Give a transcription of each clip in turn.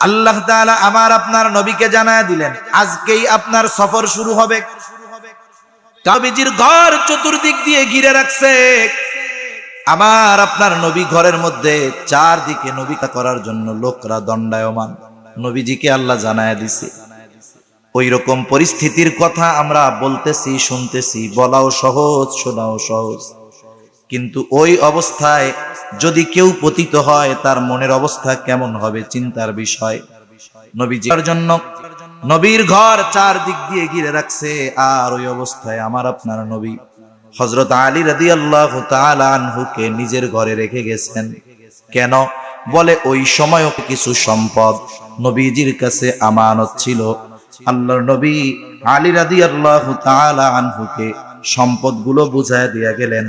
আল্লাহ তাআলা আমার আপনার নবীকে জানায় দিলেন আজকেই আপনার সফর শুরু হবে। নবীজির ঘর চতুর্দিক দিয়ে ঘিরে রাখছে। আমার আপনার নবী ঘরের মধ্যে চারদিকে নবীকা করার জন্য লোকরা দণ্ডায়মান। নবীজিকে আল্লাহ জানায় দিছে। ওই রকম পরিস্থিতির কথা আমরা বলতেছি, শুনতেছি, বলাও সহজ, শোনাও সহজ। কিন্তু ওই অবস্থায় যদি কেউ পতিত হয় তার মনের অবস্থা কেমন হবে চিন্তার বিষয়। নবীজির জন্য নবীর ঘর চারদিক দিয়ে ঘিরে রাখছে, আর ওই অবস্থায় আমার আপনার নবী হযরত আলী রাদিয়াল্লাহু তাআলা আনহুকে নিজের ঘরে রেখে গেছেন। কেন? বলে ওই সময়ও কিছু সম্পদ নবীজির কাছে আমানত ছিল। আল্লাহর নবী আলী রাদিয়াল্লাহু তাআলা আনহুকে সম্পদগুলো বুঝায় দিয়ে গেলেন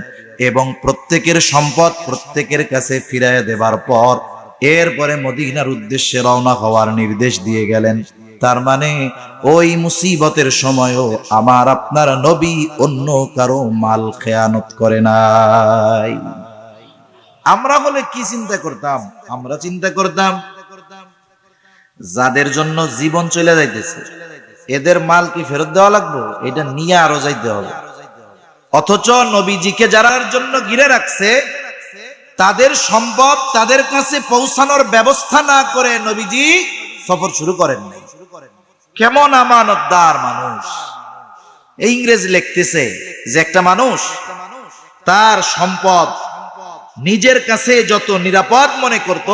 এবং প্রত্যেকের সম্পদ প্রত্যেকের কাছে ফিরায় দেবার পর এরপরে মদিনার উদ্দেশ্যে রওনা হওয়ার নির্দেশ দিয়ে গেলেন। তার মানে ওই মুসিবতের সময়ও আমার আপনার নবী অন্য কারো মাল খেয়ানত করে নাই। আমরা হলে কি চিন্তা করতাম? আমরা চিন্তা করতাম যাদের জন্য জীবন চলে যাইতেছে এদের মাল কি ফেরত দেওয়া লাগবে? এটা নিয়ে আরো যাইতে হবে। অথচ নবীজিকে যারার জন্য ঘিরে রাখছে তাদের সম্পদ তাদের কাছে পৌঁছানোর ব্যবস্থা না করে নবীজি সফর শুরু করেন নাই। কেমন আমানতদার মানুষ! এই ইংরেজ লিখতেছে যে একটা মানুষ তার সম্পদ নিজের কাছে যত নিরাপদ মনে করত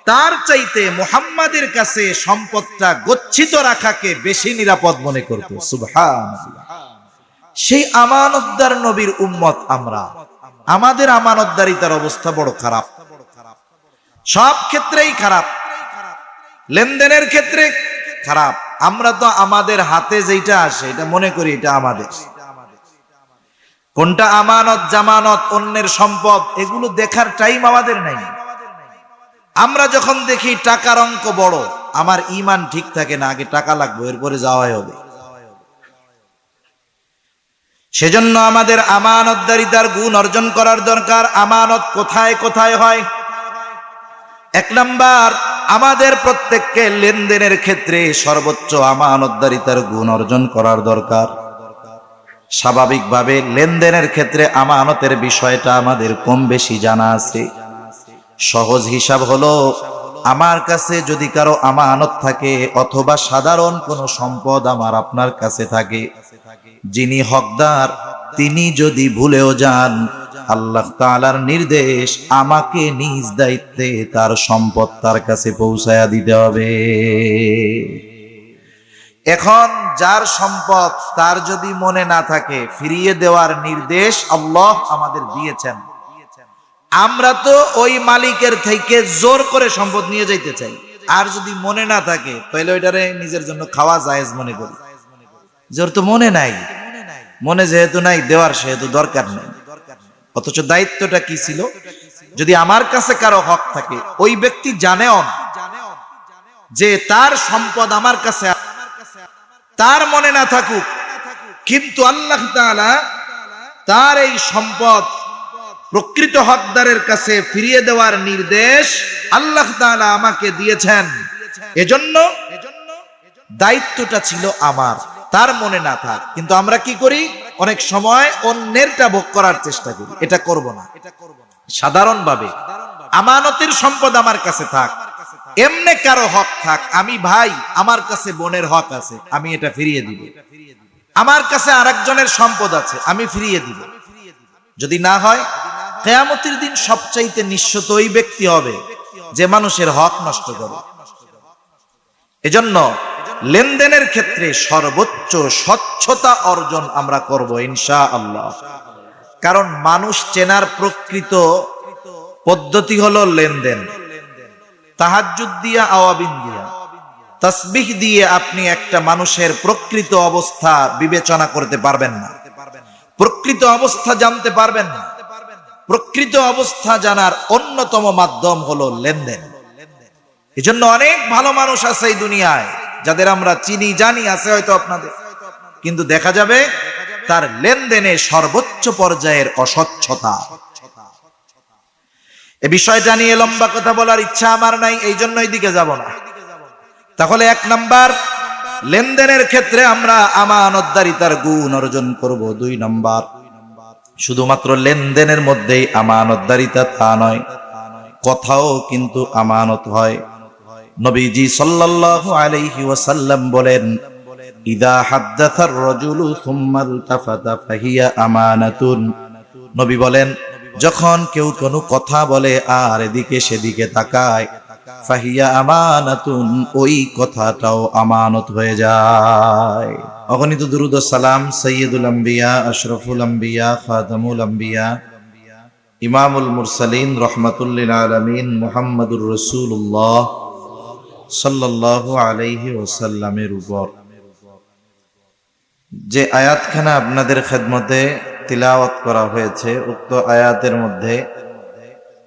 তার চাইতে মুহাম্মাদের কাছে সম্পদটা গচ্ছিত রাখাকে বেশি নিরাপদ মনে করত। সুবহানাল্লাহ! সেই আমানতদার নবীর উম্মত আমরা। আমাদের আমানতদারিতার অবস্থা বড় খারাপ, সব ক্ষেত্রেই খারাপ। লেনদেনের ক্ষেত্রে খারাপ। আমরা তো আমাদের হাতে যেটা আসে এটা মনে করি এটা আমাদের। কোনটা আমানত জামানত অন্যের সম্পদ এগুলো দেখার টাইম আমাদের নাই। আমরা যখন দেখি টাকার অঙ্ক বড়, আমার ঈমান ঠিক থাকে না, আগে টাকা লাগবে এরপরে যাওয়াই হবে। সেজন্য আমাদের আমানতদারিতার গুণ অর্জন করার দরকার। আমানত কোথায় কোথায় হয়? এক নাম্বার, আমাদের প্রত্যেককে লেনদেনের ক্ষেত্রে সর্বোচ্চ আমানতদারিতার গুণ অর্জন করার দরকার। স্বাভাবিকভাবে লেনদেনের ক্ষেত্রে আমানতের বিষয়টা আমাদের কম বেশি জানা আছে। সহজ হিসাব হলো, আমার কাছে যদি কারো আমানত থাকে অথবা সাধারণ কোনো সম্পদ আমার আপনার কাছে থাকে, যিনি হকদার তিনি যদি ভুলেও যান, আল্লাহ তাআলার নির্দেশ আমাকে নিজ দায়িত্বে তার সম্পদ তার কাছে পৌঁছায়া দিতে হবে। এখন যার সম্পদ তার যদি মনে না থাকে ফিরিয়ে দেওয়ার নির্দেশ আল্লাহ আমাদের দিয়েছেন, আমরা তো ওই মালিকের থেকে জোর করে সম্পদ নিয়ে যাইতে চাই। আর যদি মনে না থাকে তাহলে ওইটারে নিজের জন্য খাওয়া জায়েজ মনে করি। জোর তো মনে নাই, মনে যেহেতু নাই দেওয়ার সেহেতু দরকার নেই। অথচ দায়িত্বটা কি ছিল? যদি আমার কাছে কারো হক থাকে, ওই ব্যক্তি জানেও যে তার সম্পদ আমার কাছে, তার মনে না থাকুক, কিন্তু আল্লাহ তাআলা তার এই সম্পদ প্রকৃত হকদারের কাছে ফিরিয়ে দেওয়ার নির্দেশ আল্লাহ তাআলা আমাকে দিয়েছেন। এজন্য দায়িত্বটা ছিল আমার, তার মনে না থাক। কিন্তু আমরা কি করি? অনেক সময় অন্যেরটা ভোগ করার চেষ্টা করি। এটা করব না। সাধারণভাবে আমানতের সম্পদ আমার কাছে থাক, এমনে কারো হক থাক, আমি ভাই আমার কাছে বোনের হক আছে, আমি এটা ফিরিয়ে দিব। আমার কাছে আরেকজনের সম্পদ আছে, আমি ফিরিয়ে দিব। যদি না হয় কিয়ামতের দিন সবচাইতে নিঃস্ব ওই ব্যক্তি হবে যে মানুষের হক নষ্ট করে। এজন্য লেনদেনের ক্ষেত্রে সর্বোচ্চ স্বচ্ছতা অর্জন আমরা করব ইনশাআল্লাহ। কারণ মানুষ চেনার প্রকৃত পদ্ধতি হলো লেনদেন। তাহাজ্জুদ দিয়া, আওয়াবিন দিয়া, তাসবিহ দিয়ে আপনি একটা মানুষের প্রকৃত অবস্থা বিবেচনা করতে পারবেন না, প্রকৃত অবস্থা জানতে পারবেন না। প্রকৃত অবস্থা জানার অন্যতম মাধ্যম হলো লেনদেন। এজন্য অনেক ভালো মানুষ আছে এই দুনিয়ায় যাদের আমরা চিনি জানি, আছে হয়তো আপনাদের, কিন্তু দেখা যাবে তার লেনদেনে সর্বোচ্চ পর্যায়ের অস্বচ্ছতা। এ বিষয়টা নিয়ে লম্বা কথা বলার ইচ্ছা আমার নাই, এই জন্য দিকে যাব না। তাহলে 1 নাম্বার, লেনদেনের ক্ষেত্রে আমরা আমানতদারিতার গুণ অর্জন করব। 2 নাম্বার, শুধুমাত্র লেনদেনের মধ্যেই আমানতদারিতা তা নয়, কথাও কিন্তু আমানত হয়। নবীজি সাল্লাল্লাহু আলাইহি ওয়াসাল্লাম বলেন, ইদা হাদ্দাসার রাজুলু সুম্মা ইলতাফাতা ফাহিয়া আমানাতুন। নবী বলেন, যখন কেউ কোনো কথা বলে আর এদিকে সেদিকে তাকায়, ফাহিয়া আমানাতুন, ওই কথাটাও আমানত হয়ে যায়। অগণিত দুরূদ ও সালাম সাইয়্যিদুল আম্বিয়া, আশরাফুল আম্বিয়া, খাতামুল আম্বিয়া, ইমামুল মুরসালিন, রহমাতুল লিল আলামিন মুহাম্মাদুর রাসূলুল্লাহ সাল্লাল্লাহু আলাইহি ওয়াসাল্লামের উপর। যে আয়াতখানা আপনাদের খেদমতে তিলাওয়াত করা হয়েছে, উক্ত আয়াতের মধ্যে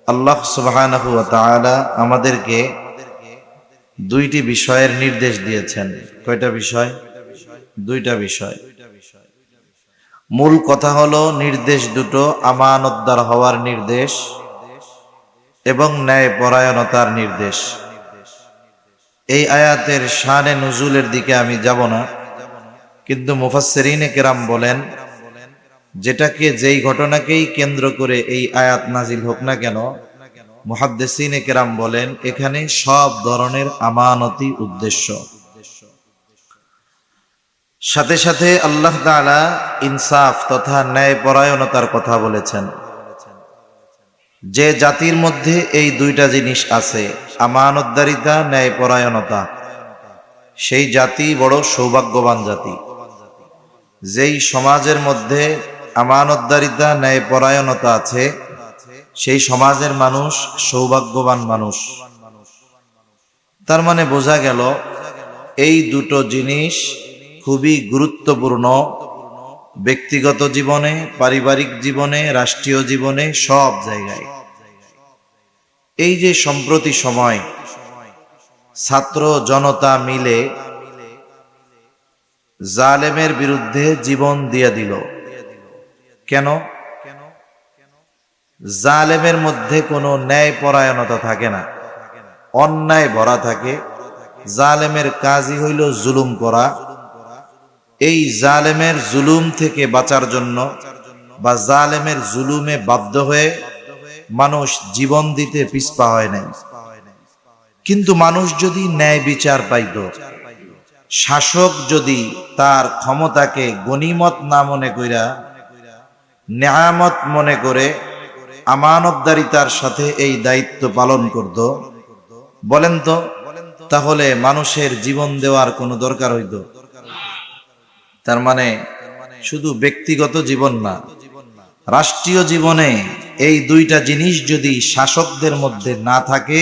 আল্লাহ সুবহানাহু ওয়া তাআলা আমাদেরকে 2টি বিষয়ের নির্দেশ দিয়েছেন। কয়টা বিষয়? 2টা বিষয়। মূল কথা হলো নির্দেশ দুটো আমানতদার হওয়ার নির্দেশ এবং ন্যায় পরায়ণতার নির্দেশ। এই আয়াতের শানে নুজুলের দিকে আমি যাব না, কিন্তু মুফাসসিরিনে কেরাম বলেন, যেটাকে যেই ঘটনাকেই কেন্দ্র করে এই আয়াত নাজিল হোক না কেন, মুহাদ্দিসিনে কেরাম বলেন এখানে সব ধরনের আমানতি উদ্দেশ্য। সাথে সাথে আল্লাহ তাআলা ইনসাফ তথা ন্যায় পরায়ণতার কথা বলেছেন। যে জাতির মধ্যে এই 2টা জিনিস আছে, আমানতদারিতা, ন্যায় পরায়ণতা, সেই জাতি বড় সৌভাগ্যবান জাতি। যেই সমাজের মধ্যে আমানতদারিতা, ন্যায় পরায়ণতা আছে, সেই সমাজের মানুষ সৌভাগ্যবান মানুষ। তার মানে বোঝা গেল এই 2টো জিনিস খুবই গুরুত্বপূর্ণ ব্যক্তিগত জীবনে, পারিবারিক জীবনে, রাষ্ট্রীয় জীবনে, সব জায়গায়। এই যে সম্প্রতি সময় ছাত্র জনতা মিলে জালেমের বিরুদ্ধে জীবন দিয়ে দিল, কেন? জালেমের মধ্যে কোনো ন্যায় পরায়ণতা থাকে না, অন্যায় ভরা থাকে। জালেমের কাজই হইল জুলুম করা। এই জালেমের জুলুম থেকে বাঁচার জন্য বা জালেমের জুলুমে বাধ্য হয়ে মানুষ জীবন দিতে পিছপা হয় নাই। কিন্তু মানুষ যদি ন্যায় বিচার পাইত, শাসক যদি তার ক্ষমতাকে গনিমত না মনে কইরা নেয়ামত মনে করে আমানতদারিতার সাথে এই দায়িত্ব পালন করত, বলেন তো তাহলে মানুষের জীবন দেওয়ার কোনো দরকার হইত? তার মানে শুধু ব্যক্তিগত জীবন না, রাষ্ট্রীয় জীবনে এই 2টা জিনিস যদি শাসকদের মধ্যে না থাকে,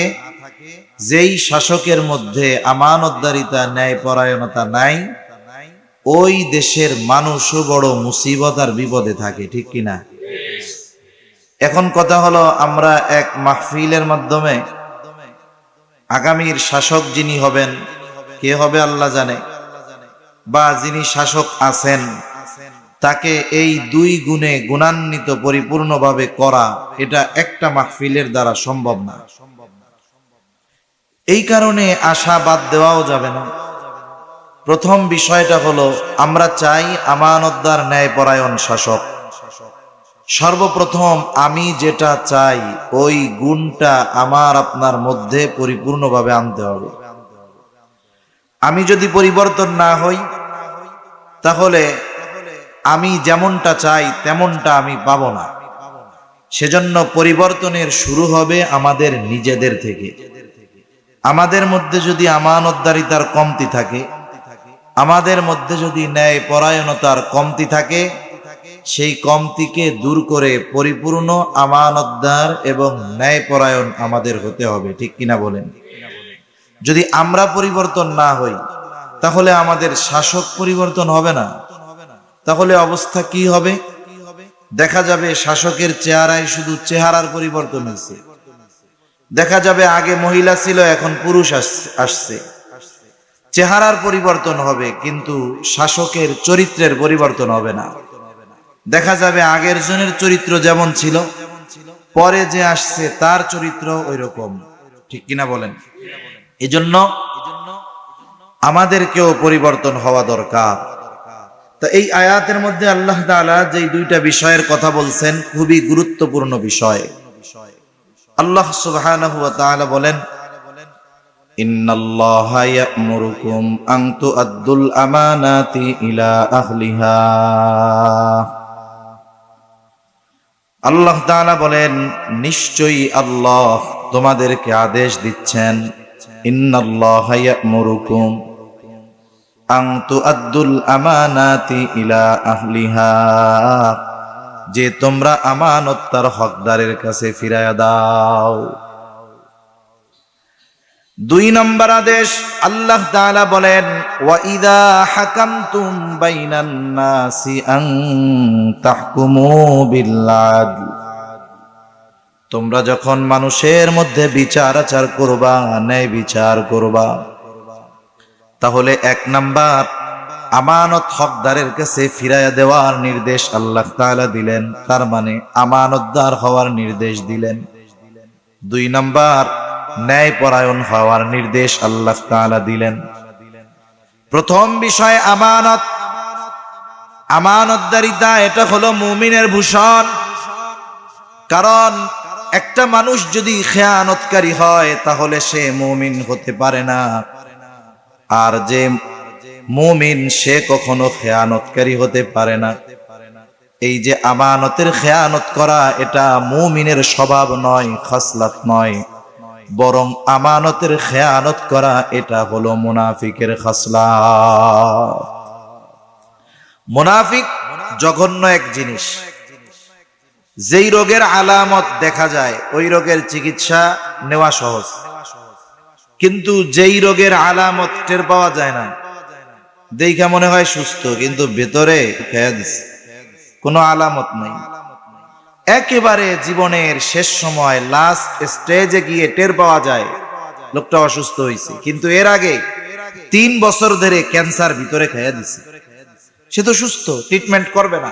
যেই শাসকের মধ্যে আমানতদারিতা, ন্যায় পরায়ণতা নাই, ওই দেশের মানুষও বড় মুসিবত আর বিপদে থাকে, ঠিক কিনা? এখন কথা হলো, আমরা এক মাহফিলের মাধ্যমে আগামীর শাসক যিনি হবেন, কে হবে আল্লাহ জানে, বা যিনি শাসক আছেন তাকে এই 2 গুণে গুণান্বিত পরিপূর্ণভাবে করা, এটা একটা মাহফিলের দ্বারা সম্ভব না। এই কারণে আশা বাদ দেওয়াও যাবে না। প্রথম বিষয়টা হলো, আমরা চাই আমানতদার, ন্যায়পরায়ণ শাসক। সর্বপ্রথম আমি যেটা চাই ওই গুণটা আমার আপনার মধ্যে পরিপূর্ণভাবে আনতে হবে। আমি যদি পরিবর্তন না হই, তাহলে আমি যেমনটা চাই তেমনটা আমি পাবো না। সেজন্য পরিবর্তনের শুরু হবে আমাদের নিজেদের থেকে। আমাদের মধ্যে যদি আমানতদারিতার কমতি থাকে, আমাদের মধ্যে যদি ন্যায় পরায়ণতার কমতি থাকে, সেই কমতিকে দূর করে পরিপূর্ণ আমানতদার এবং ন্যায় পরায়ণ আমাদের হতে হবে, ঠিক কিনা বলেন? যদি আমরা পরিবর্তন না হই, তাহলে আমাদের শাসক পরিবর্তন হবে না। তাহলে অবস্থা কি হবে? দেখা যাবে শাসকের চেহারায় শুধু চেহারার পরিবর্তন হয়েছে। দেখা যাবে আগে মহিলা ছিল, এখন পুরুষ আসছে। চেহারার পরিবর্তন হবে, কিন্তু শাসকের চরিত্রের পরিবর্তন হবে না। দেখা যাবে আগের জনের চরিত্র যেমন ছিল, পরে যে আসছে তার চরিত্র ওই রকম, ঠিক কিনা বলেন? এজন্য আমাদেরকেও পরিবর্তন হওয়া দরকার। তো এই আয়াতের মধ্যে আল্লাহ তাআলা যে দুইটা বিষয়ের কথা বলছেন খুবই গুরুত্বপূর্ণ বিষয়। আল্লাহ সুবহানাহু ওয়া তাআলা বলেন, ইন্নাল্লাহা ইয়া'মুরুকুম আন তু'আদ্দুল আমানাতি ইলা আহলিহা। আল্লাহ তাআলা বলেন, নিশ্চয়ই আল্লাহ তোমাদেরকে আদেশ দিচ্ছেন, ইন্নাল্লাহা ইয়া'মুরুকুম আন তু'আদ্দুল আমানাতি ইলা আহলিহা, যে তোমরা আমানত তার হকদারের কাছে ফিরায়া দাও। 2 নম্বর আদেশ আল্লাহ তাআলা বলেন, ওয়া ইযা হাকামতুম বাইনান নাসি আন তাহকুমু বিল আদল, তোমরা যখন মানুষের মধ্যে বিচার আচার করবা, ন্যায় বিচার করবা, তাহলে 1 নাম্বার আমানত হকদারের কাছে ফিরাইয়া দেওয়ার নির্দেশ আল্লাহ তাআলা দিলেন, তার মানে আমানতদার হওয়ার নির্দেশ দিলেন। 2 নাম্বার ন্যায় পরায়ণ হওয়ার নির্দেশ আল্লাহ তাআলা দিলেন। প্রথম বিষয় আমানত, আমানতদারিতা এটা হলো মুমিনের ভূষণ। কারণ একটা মানুষ যদি খেয়ানতকারী হয় তাহলে সে মুমিন হতে পারে না, আর যে মুমিন সে কখনো খেয়ানতকারী হতে পারে না। এই যে আমানতের খেয়ানত করা এটা মুমিনের স্বভাব নয়, খাসলাত নয়, বরং আমানতের খেয়ানত করা এটা হলো মুনাফিকের খাসলাত। মুনাফিক জঘন্য এক জিনিস। যেই রোগের আলামত দেখা যায় ওই রোগের চিকিৎসা নেওয়া সহজ, কিন্তু যেই রোগের আলামত টের পাওয়া যায় না, দেখা মনে হয় সুস্থ কিন্তু ভেতরে খেয়ে দিছে, কোনো আলামত নাই, একেবারে জীবনের শেষ সময় লাস্ট স্টেজে গিয়ে টের পাওয়া যায় লোকটা অসুস্থ হয়েছে, কিন্তু এর আগে 3 বছর ধরে ক্যান্সার ভিতরে খেয়ে দিছে, সে তো সুস্থ, ট্রিটমেন্ট করবে না,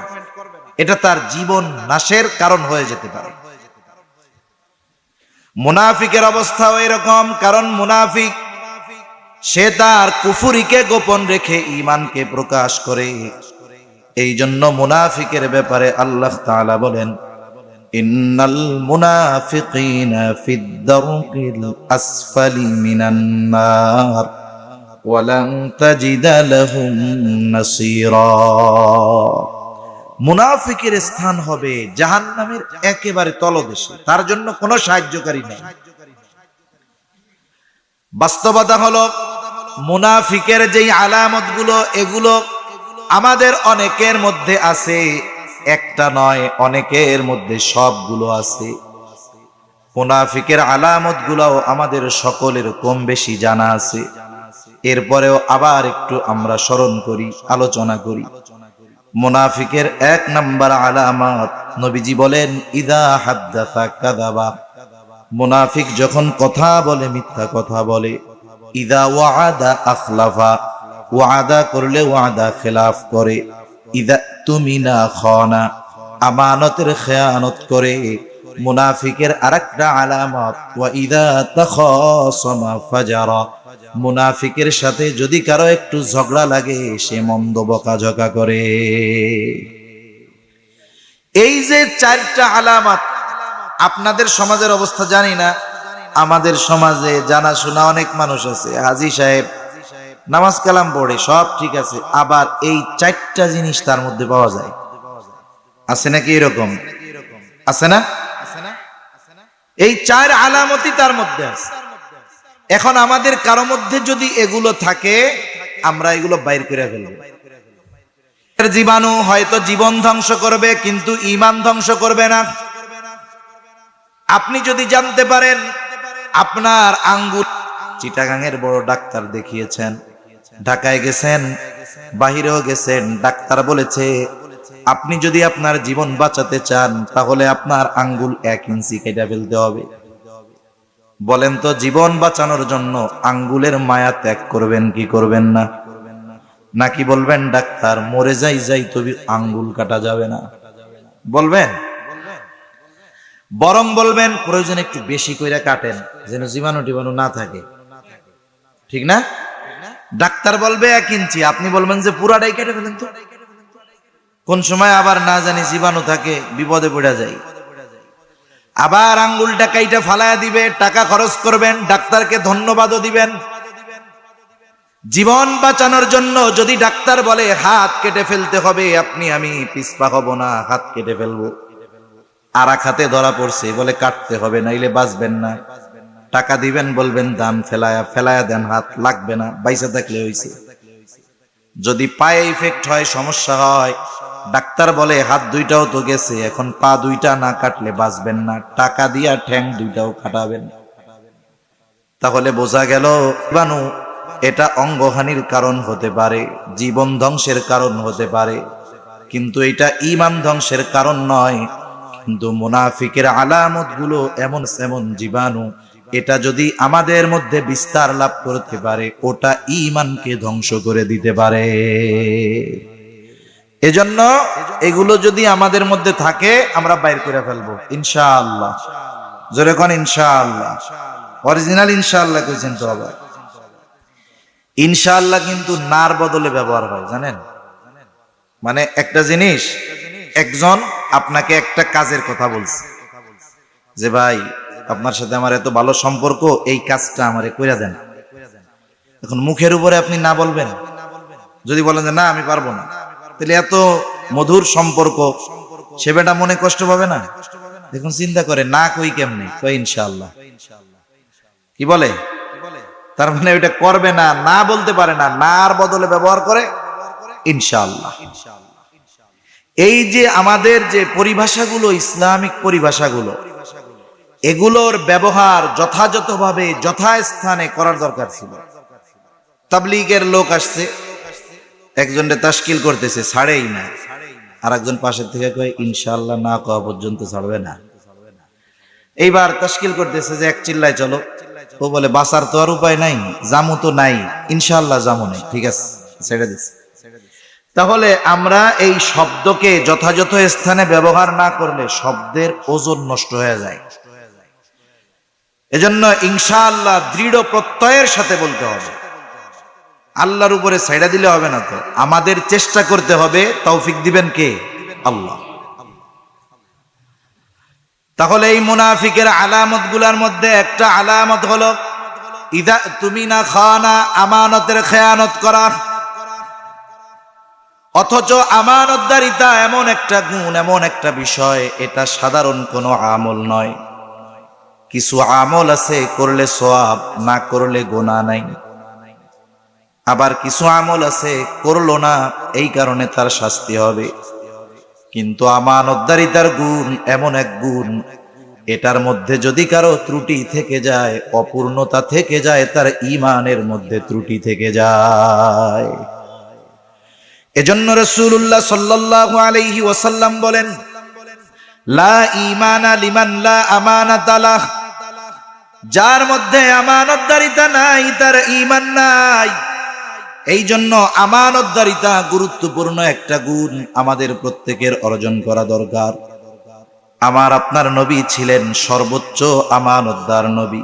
এটা তার জীবন নাশের কারণ হয়ে যেতে পারে। মুনাফিকের অবস্থাও এরকম, কারণ মুনাফিক সে তার কুফরিকে গোপন রেখে ঈমানকে প্রকাশ করে। এই জন্য মুনাফিকের ব্যাপারে আল্লাহ তাআলা বলেন, ইন্নাল মুনাফিকিনা ফিদ দারকিল আসফালি মিনান নার ওয়া লান তাজিদা লাহুম নাসীরা। মুনাফিকের স্থান হবে জাহান্নামের একেবারে তলদেশে, তার জন্য কোনো সাহায্যকারী নেই। বাস্তবতা হলো মুনাফিকের যেই আলামতগুলো এগুলো আমাদের অনেকের মধ্যে আছে, একটা নয় অনেকের মধ্যে সবগুলো আছে। মুনাফিকের আলামতগুলোও আমাদের সকলের কম বেশি জানা আছে। এরপরেও আবার একটু আমরা স্মরণ করি, আলোচনা করি। মুনাফিকের 1 নাম্বার আলামত নবীজি বলেন, ইদা হাদ্দাসা কাযাবা, মুনাফিক যখন কথা বলে মিথ্যা কথা বলে। ইদা ওয়াদা আখলাফা, ওয়াদা করলে ওয়াদা খেলাফ করে। ইদা তুমিনা খানা, আমানতের খেয়ানত করে। মুনাফিকের আরেকটা আলামত, ওয়া ইদা তাখাসামা ফাজারা, মুনাফিকের সাথে যদি কারো একটু ঝগড়া লাগে সে মন্দ বকাঝকা করে। এই যে 4টা আলামত, আপনাদের সমাজের অবস্থা জানি না, আমাদের সমাজে জানাশোনা অনেক মানুষ আছে, হাজী সাহেব নামাজ কালাম পড়ে, সব ঠিক আছে, আবার এই 4টা জিনিস তার মধ্যে পাওয়া যায়। আছে নাকি এরকম? আছে না? এই 4 আলামতই তার মধ্যে আছে। এখন আমাদের কারো মধ্যে যদি এগুলো থাকে আমরা এগুলো বাইর করে ফেলব। জীবাণু হয়তো জীবন ধ্বংস করবে কিন্তু ঈমান ধ্বংস করবে না। আপনি যদি জানতে পারেন আপনার আঙ্গুল, চিটাগাংয়ের বড় ডাক্তার দেখিয়েছেন, ঢাকায় গেছেন, বাহিরেও গেছেন, ডাক্তার বলেছে আপনি যদি আপনার জীবন বাঁচাতে চান তাহলে আপনার আঙ্গুল 1 ইঞ্চি কেটে ফেলতে হবে। বলেন তো জীবন বাঁচানোর জন্য আঙ্গুলের মায়া ত্যাগ করবেন কি করবেন না? নাকি বলবেন ডাক্তার মরে যাই তবে আঙ্গুল কাটা যাবে না? বলবেন? বরং বলবেন প্রয়োজনে একটু বেশি কইরা কাটেন, যেন জীবাণু টিবাণু না থাকে, ঠিক না? ডাক্তার বলবে 1 ইঞ্চি, আপনি বলবেন যে পুরাটাই কেটে ফেলেন তো। কোন সময় আবার না জানি জীবাণু থাকে, বিপদে পড়ে যায়। আবার আঙ্গুলটা কাইটা ফালায়া দিবে, টাকা খরচ করবেন, ডাক্তারকে ধন্যবাদও দিবেন। জীবন বাঁচানোর জন্য যদি ডাক্তার বলে হাত কেটে ফেলতে হবে, আমি পিছপা হব না, হাত কেটে ফেলবো। আর এক হাতে ধরা পড়ছে, বলে কাটতে হবে নাইলে বাঁচবেন না। টাকা দিবেন, বলবেন দাম, ফেলায়া দেন, হাত লাগবে না, বাইসা থাকলে হইছে। যদি পায়ে ইফেক্ট হয়, সমস্যা হয়, ডাক্তার বলে হাত 2টাও তো গেছে, এখন পা 2টা না কাটলে বাঁচবেন না, টাকা দিয়া ঠ্যাং 2টাও কাটাবেন। তাহলে বোঝা গেল জীবাণু এটা অঙ্গহানির কারণ হতে পারে, জীবন ধ্বংসের কারণ হতে পারে, কিন্তু এটা ঈমান ধ্বংসের কারণ নয়। কিন্তু মুনাফিকের আলামত গুলো এমন এমন জীবাণু, এটা যদি আমাদের মধ্যে বিস্তার লাভ করতে পারে, ওটা ঈমানকে ধ্বংস করে দিতে পারে। এজন্য এগুলো যদি আমাদের মধ্যে থাকে, আমরা বাইর করে ফেলবো ইনশাআল্লাহ। জোরে কোন ইনশাআল্লাহ। অরিজিনাল ইনশাআল্লাহ কইছেন তো আবার। ইনশাআল্লাহ কিন্তু নার বদলে ব্যবহার হয়, জানেন? মানে একটা জিনিস, একজন আপনাকে একটা কাজের কথা বলছে যে ভাই আপনার সাথে আমার এত ভালো সম্পর্ক, এই কাজটা আমারে কইরা দেন। এখন মুখের উপরে আপনি না বলবেন, যদি বলেন যে না আমি পারবো না, তাহলে এত মধুর সম্পর্ক, সে বেটা মনে কষ্ট পাবে না? দেখুন চিন্তা করে, না কই কেমনে, কই ইনশাআল্লাহ। কি বলে? তার মানে ওইটা করবে না, না বলতে পারে না, নার বদলে ব্যবহার করে ইনশাআল্লাহ। এই যে আমাদের যে পরিভাষাগুলো, ইসলামিক পরিভাষাগুলো, এগুলোর ব্যবহার যথাযথভাবে যথাস্থানে করার দরকার ছিল। তাবলীগের লোক আসছে, একজনকে তাশকিল করতেছে, ছাড়েই না, আর একজন পাশের থেকে কয় ইনশাআল্লাহ না কওয়া পর্যন্ত ছাড়বে না। এইবার তাশকিল করতেছে যে এক চিল্লায় চলো, ও বলে বাঁচার তো আর উপায় নাই, জামু তো নাই, ইনশাআল্লাহ জামু নেই, ঠিক আছে ছেড়ে দিচ্ছে। তাহলে আমরা এই শব্দকে যথাযথ স্থানে ব্যবহার না করলে শব্দের ওজন নষ্ট হয়ে যায়। এজন্য ইনশাআল্লাহ দৃঢ় প্রত্যয়ের সাথে বলতে হবে। আল্লাহর উপরে ছাইড়া দিলে হবে না, তো আমাদের চেষ্টা করতে হবে। তৌফিক দিবেন কে? আল্লাহ। তাহলে এই মুনাফিকের আলামত গুলার মধ্যে একটা আলামত হলো ইদা তুমিনা খানা, আমানতের খেয়ানত করা। অথচ আমানতদারিতা এমন একটা গুণ, এমন একটা বিষয়, এটা সাধারণ কোনো আমল নয়। কিছু আমল আছে করলে সওয়াব, না করলে গুনাহ নাই। আবার কিছু আমল আছে করলো না, এই কারণে তার শাস্তি হবে। কিন্তু আমানতদারিতার গুণ এমন এক গুণ, এটার মধ্যে যদি কারো ত্রুটি থেকে যায়, অপূর্ণতা থেকে যায়, তার ঈমানের মধ্যে ত্রুটি থেকে যায়। এজন্য রাসূলুল্লাহ সাল্লাল্লাহু আলাইহি ওয়াসাল্লাম বলেন, লা ঈমানা লিমান লা আমানাতা লাহ। যার মধ্যে আমানতদারিতা নাই, তার ঈমান নাই। এই জন্য আমানতদারিতা গুরুত্বপূর্ণ একটা গুণ, আমাদের প্রত্যেকের অর্জন করা দরকার। আমার আপনার নবী ছিলেন সর্বোচ্চ আমানতদার নবী।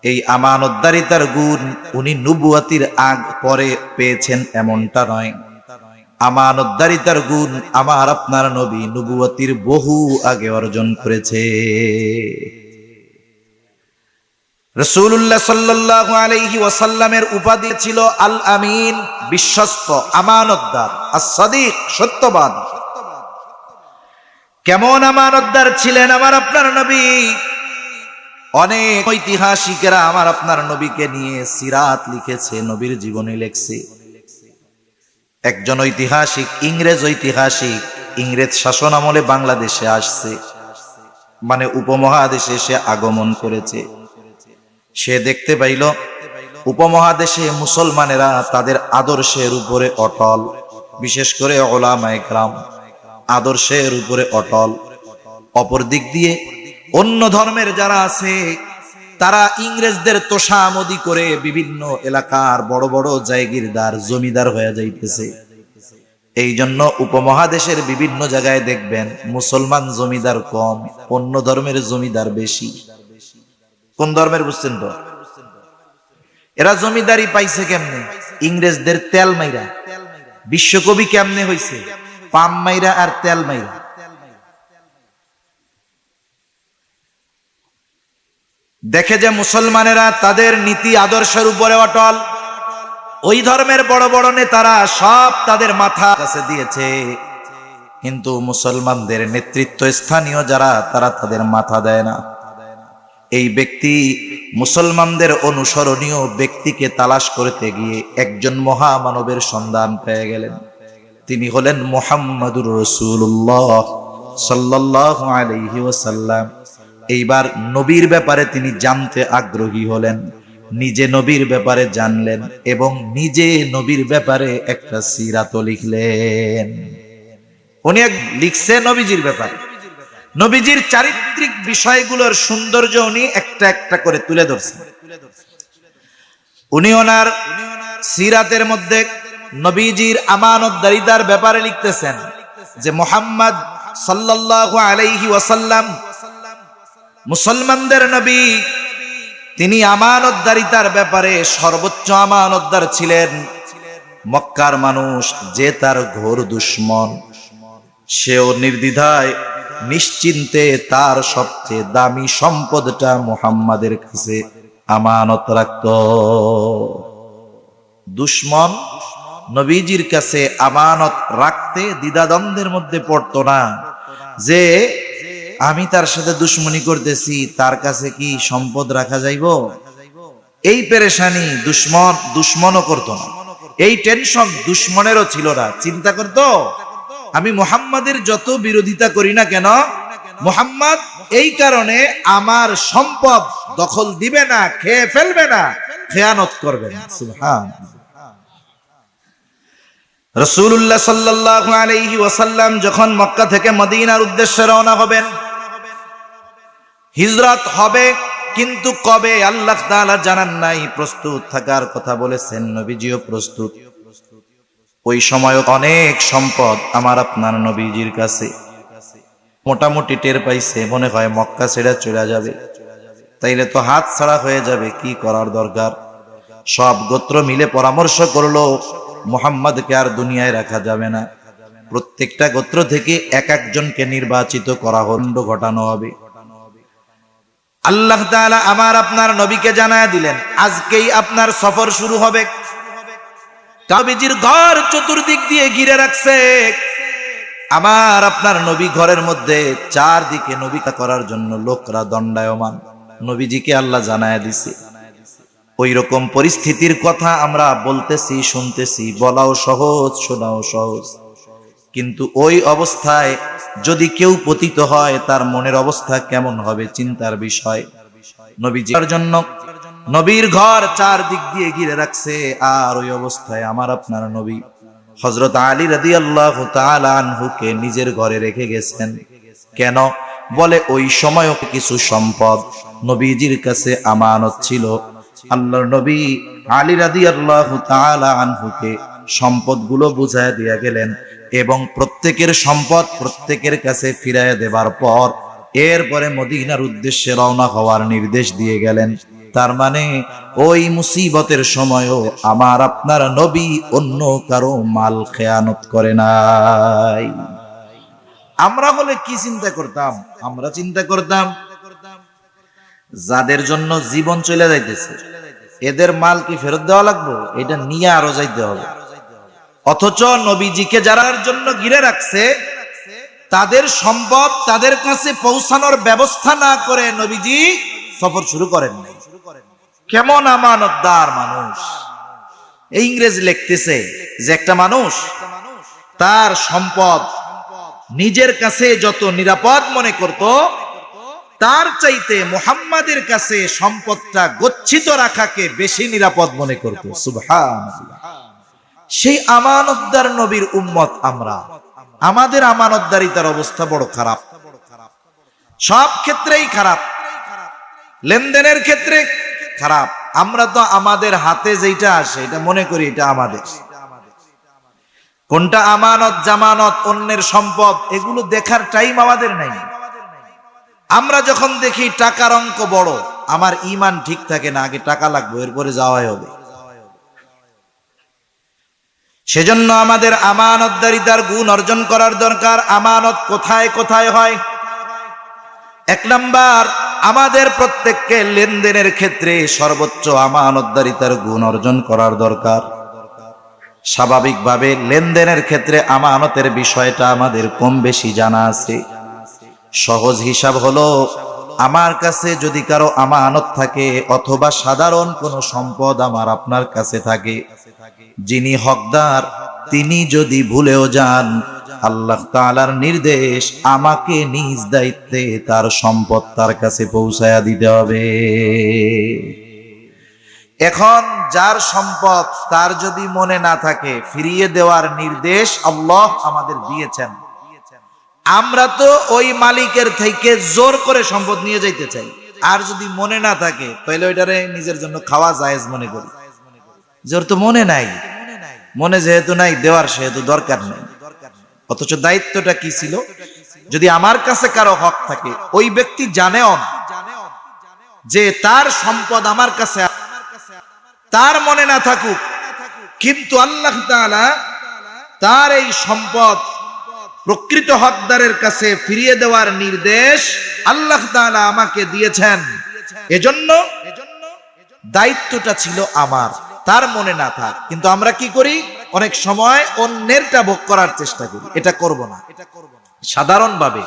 এই আমানতদারিতার গুণ উনি নবুয়তির আগ পরে পেয়েছেন এমনটা নয়। আমানতদারিতার গুণ আমার আপনার নবী নবুয়তির বহু আগে অর্জন করেছে। রাসূলুল্লাহ সাল্লাল্লাহু আলাইহি ওয়াসাল্লামের উপাধি ছিল আল আমিন, বিশ্বস্ত, আমানতদার, as-সাদিক, সত্যবান। কেমন আমানতদার ছিলেন আমার আপনার নবী? অনেক ঐতিহাসিকেরা আমার আপনার নবীকে নিয়ে সিরাত লিখেছে, নবীর জীবনী লিখছে। একজন ঐতিহাসিক, ইংরেজ ঐতিহাসিক, ইংরেজ শাসন আমলে বাংলাদেশে আসছে, মানে উপমহাদেশে সে আগমন করেছে। সে দেখতে পাইল উপমহাদেশে মুসলমানেরা তাদের আদর্শের উপরে অটল, বিশেষ করে উলামায়ে কেরাম আদর্শের উপরে অটল। অপর দিক দিয়ে অন্য ধর্মের যারা আছে, তারা ইংরেজদের তোষামদি করে বিভিন্ন এলাকার বড় বড় জায়গিরদার, জমিদার হয়ে যাইতেছে। এই জন্য উপমহাদেশের বিভিন্ন জায়গায় দেখবেন মুসলমান জমিদার কম, অন্য ধর্মের জমিদার বেশি। কোন ধর্মের বুঝছেন তো? এরা জমিদারি পাইছে কেমনে? ইংরেজদের তেল মাইরা। বিশ্বকবি কেমনে হইছে? পাম মাইরা আর তেল মাইরা। দেখে যে মুসলমানেরা তাদের নীতি আদর্শের উপরে অটল, ওই ধর্মের বড় বড় নেতারা সব তাদের মাথা কাছে দিয়েছে, কিন্তু মুসলমানদের নেতৃত্ব স্থানীয় যারা তারা তাদের মাথা দেয় না। এই ব্যক্তি মুসলমানদের অনুসরণীয় ব্যক্তিকে তালাশ করতে গিয়ে একজন মহামানবের সন্ধান পেয়ে গেলেন। তিনি হলেন মুহাম্মাদুর রাসূলুল্লাহ সাল্লাল্লাহু আলাইহি ওয়াসাল্লাম। এইবার নবীর ব্যাপারে তিনি জানতে আগ্রহী হলেন, নিজে নবীর ব্যাপারে জানলেন এবং নিজে নবীর ব্যাপারে একটা সিরাত লিখলেন। উনি লিখছে নবীজির ব্যাপারে, নবীজির চারিত্রিক বিষয়গুলোর সৌন্দর্য উনি একটা একটা করে তুলে ধরছেন। উনি ওনার সিরাতের মধ্যে নবীজির আমানতদারিতার ব্যাপারে লিখতেছেন যে মুহাম্মদ সাল্লাল্লাহু আলাইহি ওয়াসাল্লাম মুসলমানদের নবী, তিনি আমানতদারিতার ব্যাপারে সর্বোচ্চ আমানতদার ছিলেন। মক্কার মানুষ যে তার ঘোর দুশমন, সেও নির্দ্বিধায় নিশ্চিন্তে তার সবচেয়ে দামি সম্পদটা মুহাম্মাদের কাছে আমানত রাখত। দুশমন নবীজির কাছে আমানত রাখতে দ্বিধাদ্বন্দ্বের মধ্যে পড়তো না যে আমি তার সাথে দুশ্মনী করতেছি, তার কাছে কি সম্পদ রাখা যাইব? এই পেরেশানি দুশ্মনও করতো না, এই টেনশন দুশ্মনেরও ছিল না। চিন্তা করতো আমি মুহাম্মাদের যত বিরোধিতা করি না কেন, মুহাম্মদ এই কারণে আমার সম্পদ দখল দিবে না, খেয়ে ফেলবে না, খেয়ানত করবে না। সুবহানাল্লাহ। রাসূলুল্লাহ সাল্লাল্লাহু আলাইহি ওয়াসাল্লাম যখন মক্কা থেকে মদিনার উদ্দেশ্যে রওনা হবেন, হিজরত হবে, কিন্তু কবে আল্লাহ তাআলা জানান নাই। প্রস্তুত থাকার কথা বলেছেন, নবীজিও প্রস্তুত। ওই সময় অনেক সম্পদ আমার আপনার নবীজির কাছে। মোটামুটি টের পাইছে, মনে হয় মক্কা ছেড়ে চলে যাবে, তাইলে তো হাত ছাড়া হয়ে যাবে, কি করার দরকার। সব গোত্র মিলে পরামর্শ করলো মুহাম্মদকে আর দুনিয়ায় রাখা যাবে না, প্রত্যেকটা গোত্র থেকে এক একজনকে নির্বাচিত করা হন্ড ঘটানো হবে। আল্লাহ তাআলা আমার আপনার নবীকে জানায় দিলেন আজকেই আপনার সফর শুরু হবে। নবীজির ঘর চতুর্দিক দিয়ে ঘিরে রাখছে। আমার আপনার নবী ঘরের মধ্যে চারদিকে নবীকা করার জন্য লোকরা দণ্ডায়মান। নবীজিকে আল্লাহ জানায় দিছে। ওই রকম পরিস্থিতির কথা আমরা বলতেছি, শুনতেছি, বলাও সহজ, শোনাও সহজ, কিন্তু ওই অবস্থায় যদি কেউ পতিত হয় তার মনের অবস্থা কেমন হবে চিন্তার বিষয়। নবীজির জন্য নবীর ঘর চারদিক দিয়ে ঘিরে রাখছে, আর ওই অবস্থায় আমার আপনার নবী হযরত আলী রাদিয়াল্লাহু তাআলা আনহুকে নিজের ঘরে রেখে গেছেন। কেন? বলে ওই সময়ও কিছু সম্পদ নবীজির কাছে আমানত ছিল। আল্লাহর নবী আলী রাদিয়াল্লাহু তাআলা আনহুকে সম্পদগুলো বুঝায় দিয়া গেলেন এবং প্রত্যেকের সম্পদ প্রত্যেকের কাছে ফিরায় দেবার পর এরপরে মদিনার উদ্দেশ্যে রওনা হওয়ার নির্দেশ দিয়ে গেলেন। তার মানে ওই মুসিবতের সময়ও আমার আপনার নবী অন্য কারো মাল খেয়ানত করে নাই। আমরা হলে কি চিন্তা করতাম? আমরা চিন্তা করতাম যাদের জন্য জীবন চলে যাইতেছে এদের মাল কি ফেরত দেওয়া লাগবে? এটা নিয়ে আরো যাইতে হবে। অথচ নবীজিকে যারার জন্য ঘিরে রাখছে তাদের সম্পদ তাদের কাছে পৌঁছানোর ব্যবস্থা না করে নবীজি সফর শুরু করেন নাই। কেমন আমানতদার মানুষ! এই ইংরেজ লিখতেছে যে একটা মানুষ তার সম্পদ নিজের কাছে যত নিরাপদ মনে করত, তার চাইতে মুহাম্মাদের কাছে সম্পদটা গচ্ছিত রাখাকে বেশি নিরাপদ মনে করত। সুবহানাল্লাহ। সেই আমানতদার নবীর উম্মত আমরা। আমাদের আমানতদারিতার অবস্থা বড় খারাপ, সব ক্ষেত্রেই খারাপ, লেনদেনের ক্ষেত্রে খারাপ। আমরা তো আমাদের হাতে যেটা আসে এটা মনে করি এটা আমাদের। কোনটা আমানত জামানত, অন্যের সম্পদ, এগুলো দেখার টাইম আমাদের নাই। আমরা যখন দেখি টাকার অঙ্ক বড়, আমার ঈমান ঠিক থাকে না, আগে টাকা লাগবে, এরপরে যাওয়াই হবে। সেজন্য আমাদের আমানতদারিতার গুণ অর্জন করার দরকার। আমানত কোথায় কোথায় হয়? এক নাম্বার, আমাদের প্রত্যেককে লেনদেনের ক্ষেত্রে সর্বোচ্চ আমানতদারিতার গুণ অর্জন করার দরকার। স্বাভাবিকভাবে লেনদেনের ক্ষেত্রে আমানতের বিষয়টা আমাদের কম বেশি জানা আছে। সহজ হিসাব হলো, আমার কাছে যদি কারো আমানত থাকে অথবা সাধারণ কোনো সম্পদ আমার আপনার কাছে থাকে, যিনি হকদার তিনি যদি ভুলেও যান, আল্লাহ তাআলার নির্দেশ আমাকে নিজ দায়িত্বে তার সম্পদ তার কাছে পৌঁছায়া দিতে হবে। এখন যার সম্পদ তার যদি মনে না থাকে, ফিরিয়ে দেওয়ার নির্দেশ আল্লাহ আমাদের দিয়েছেন। আমরা তো ওই মালিকের থেকে জোর করে সম্পদ নিয়ে যাইতে চাই, আর যদি মনে না থাকে তাহলে ওইটারে নিজের জন্য খাওয়া জায়েজ মনে করি। জোর তো মনে নাই, মনে যেহেতু নাই, দেওয়ার সেহেতু দরকার নেই। অথচ দায়িত্বটা কি ছিল? যদি আমার কাছে কারো হক থাকে, ওই ব্যক্তি জানেও না যে তার সম্পদ আমার কাছে, তার মনে না থাকুক, কিন্তু আল্লাহ তাআলা তার এই সম্পদ প্রকৃত হকদারের কাছে ফিরিয়ে দেওয়ার নির্দেশ আল্লাহ তাআলা আমাকে দিয়েছেন। এজন্য দায়িত্বটা ছিল আমার, তার মনে না থাক। কিন্তু আমরা কি করি? অনেক সময় অন্যেরটা ভোগ করার চেষ্টা করি। এটা করব না। সাধারণভাবে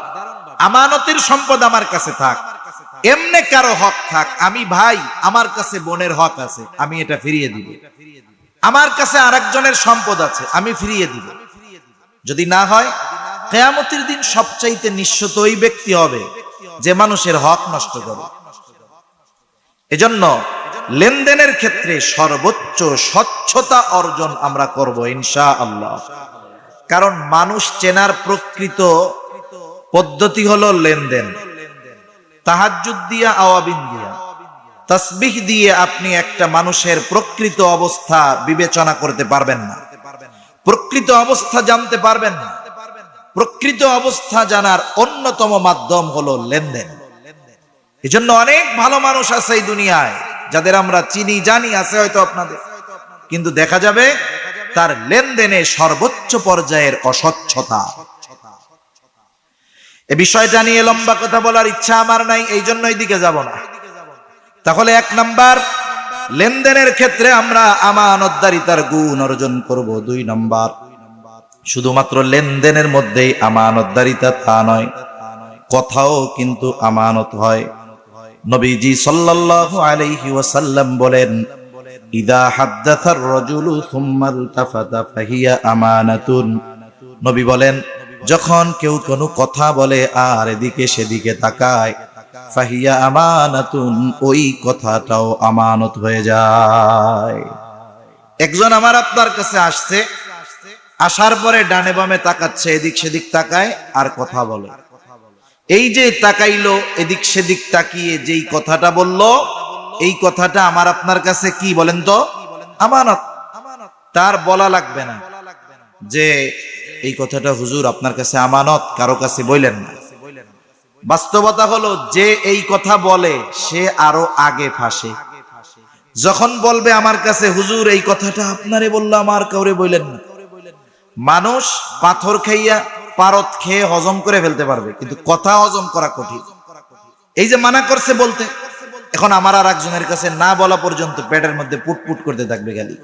আমানতের সম্পদ আমার কাছে থাক, এমনে কারো হক থাক, আমি ভাই, আমার কাছে বোনের হক আছে, আমি এটা ফিরিয়ে দিব। আমার কাছে আরেকজনের সম্পদ আছে, আমি ফিরিয়ে দিব। যদি না হয়, কিয়ামতের দিন সবচাইতে নিঃস্বত ওই ব্যক্তি হবে যে মানুষের হক নষ্ট করে। এজন্য লেনদেনের ক্ষেত্রে সর্বোচ্চ স্বচ্ছতা অর্জন আমরা করব ইনশাআল্লাহ। কারণ মানুষ চেনার প্রকৃত পদ্ধতি হলো লেনদেন। তাহাজ্জুদ দিয়া, আওয়াবিন দিয়া, তাসবিহ দিয়ে আপনি একটা মানুষের প্রকৃত অবস্থা বিবেচনা করতে পারবেন না, প্রকৃত অবস্থা জানতে পারবেন না। প্রকৃত অবস্থা জানার অন্যতম মাধ্যম হলো লেনদেন। এজন্য অনেক ভালো মানুষ আছে এই দুনিয়ায়, যাদের আমরা চিনি জানি, আছে হয়তো আপনাদের, কিন্তু দেখা যাবে তার লেনদেনে সর্বোচ্চ পর্যায়ের অস্বচ্ছতা। এই বিষয়টা নিয়ে লম্বা কথা বলার ইচ্ছা আমার নাই, এই জন্য এইদিকে যাব না। তাহলে এক নাম্বার, লেনদেনের ক্ষেত্রে আমরা আমানতদারিতার গুণ অর্জন করব। দুই নাম্বার, শুধুমাত্র লেনদেনের মধ্যেই আমানতদারিতা তা নয়, কথাও কিন্তু আমানত হয়। নবীজি সাল্লাল্লাহু আলাইহি ওয়াসাল্লাম বলেন, ইদা হাদ্দাসার রাজুলু সুম্মা ইলতাফাতা ফাহিয়া আমানাতুন। নবী বলেন, যখন কেউ কোনো কথা বলে আর এদিকে সেদিকে তাকায়, ফাহিয়া আমানাতুন, ওই কথাটাও আমানত হয়ে যায়। একজন আমার আপনার কাছে আসছে, আসার পরে ডানে বামে তাকাচ্ছে, এদিক সেদিক তাকায় আর কথা বলে। এই যে তাকাইলো, এদিক সেদিক তাকিয়ে যেই কথাটা বলল, এই কথাটা আমার আপনার কাছে কি বলেন তো? আমানত। তার বলা লাগবে না যে এই কথাটা হুজুর আপনার কাছে আমানত, কারো কাছে বললেন না। বাস্তবতা হলো, যে এই কথা বলে সে আরো আগে ফাঁসে। যখন বলবে আমার কাছে হুজুর এই কথাটা আপনারে বললাম, আর কাউরে বললেন না, মানুষ পাথর খাইয়া পারত খেয়ে হজম করে ফেলতে পারবে, কিন্তু কথা হজম করা কঠিন। এই যে মানা করছে বলতে, এখন আমার আর একজনের কাছে না বলা পর্যন্ত পেটের মধ্যে পুটপুট করতে থাকবে গালি।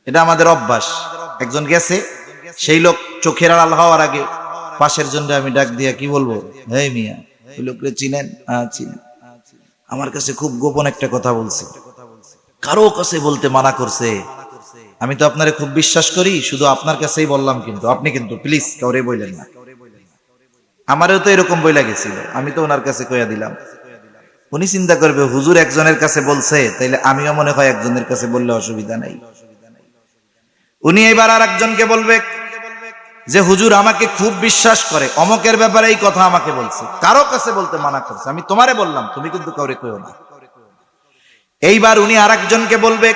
এটা আমাদের অভ্যাস। একজন গেছে, সেই লোক চোখের আড়াল হওয়ার আগে পাশের জন্য আমি ডাক দিয়া কি বলবো, হেই মিয়া, ওই লোকরে চিনেন? চিনি। আমার কাছে খুব গোপন একটা কথা বলছে, কারো কাছে বলতে মানা করছে। আমি তো আপনারে খুব বিশ্বাস করি, শুধু আপনার কাছেই বললাম, কিন্তু আপনি কিন্তু প্লিজ কাউরে বললেন না। আমারও তো এরকম বইলা গেছিল, আমি তো ওনার কাছে কইয়া দিলাম। উনি চিন্তা করবে হুজুর একজনের কাছে বলছে, তাইলে আমিও মনে হয় একজনের কাছে বললে অসুবিধা নাই। উনি এবার আর একজনকে বলবে যে হুজুর আমাকে খুব বিশ্বাস করে, অমকের ব্যাপারে এই কথা আমাকে বলছে, কারো কাছে বলতে মানা করছে, আমি তোমারে বললাম, তুমি কিন্তু কাউরে কইও না। এইবার উনি আর একজনকে বলবে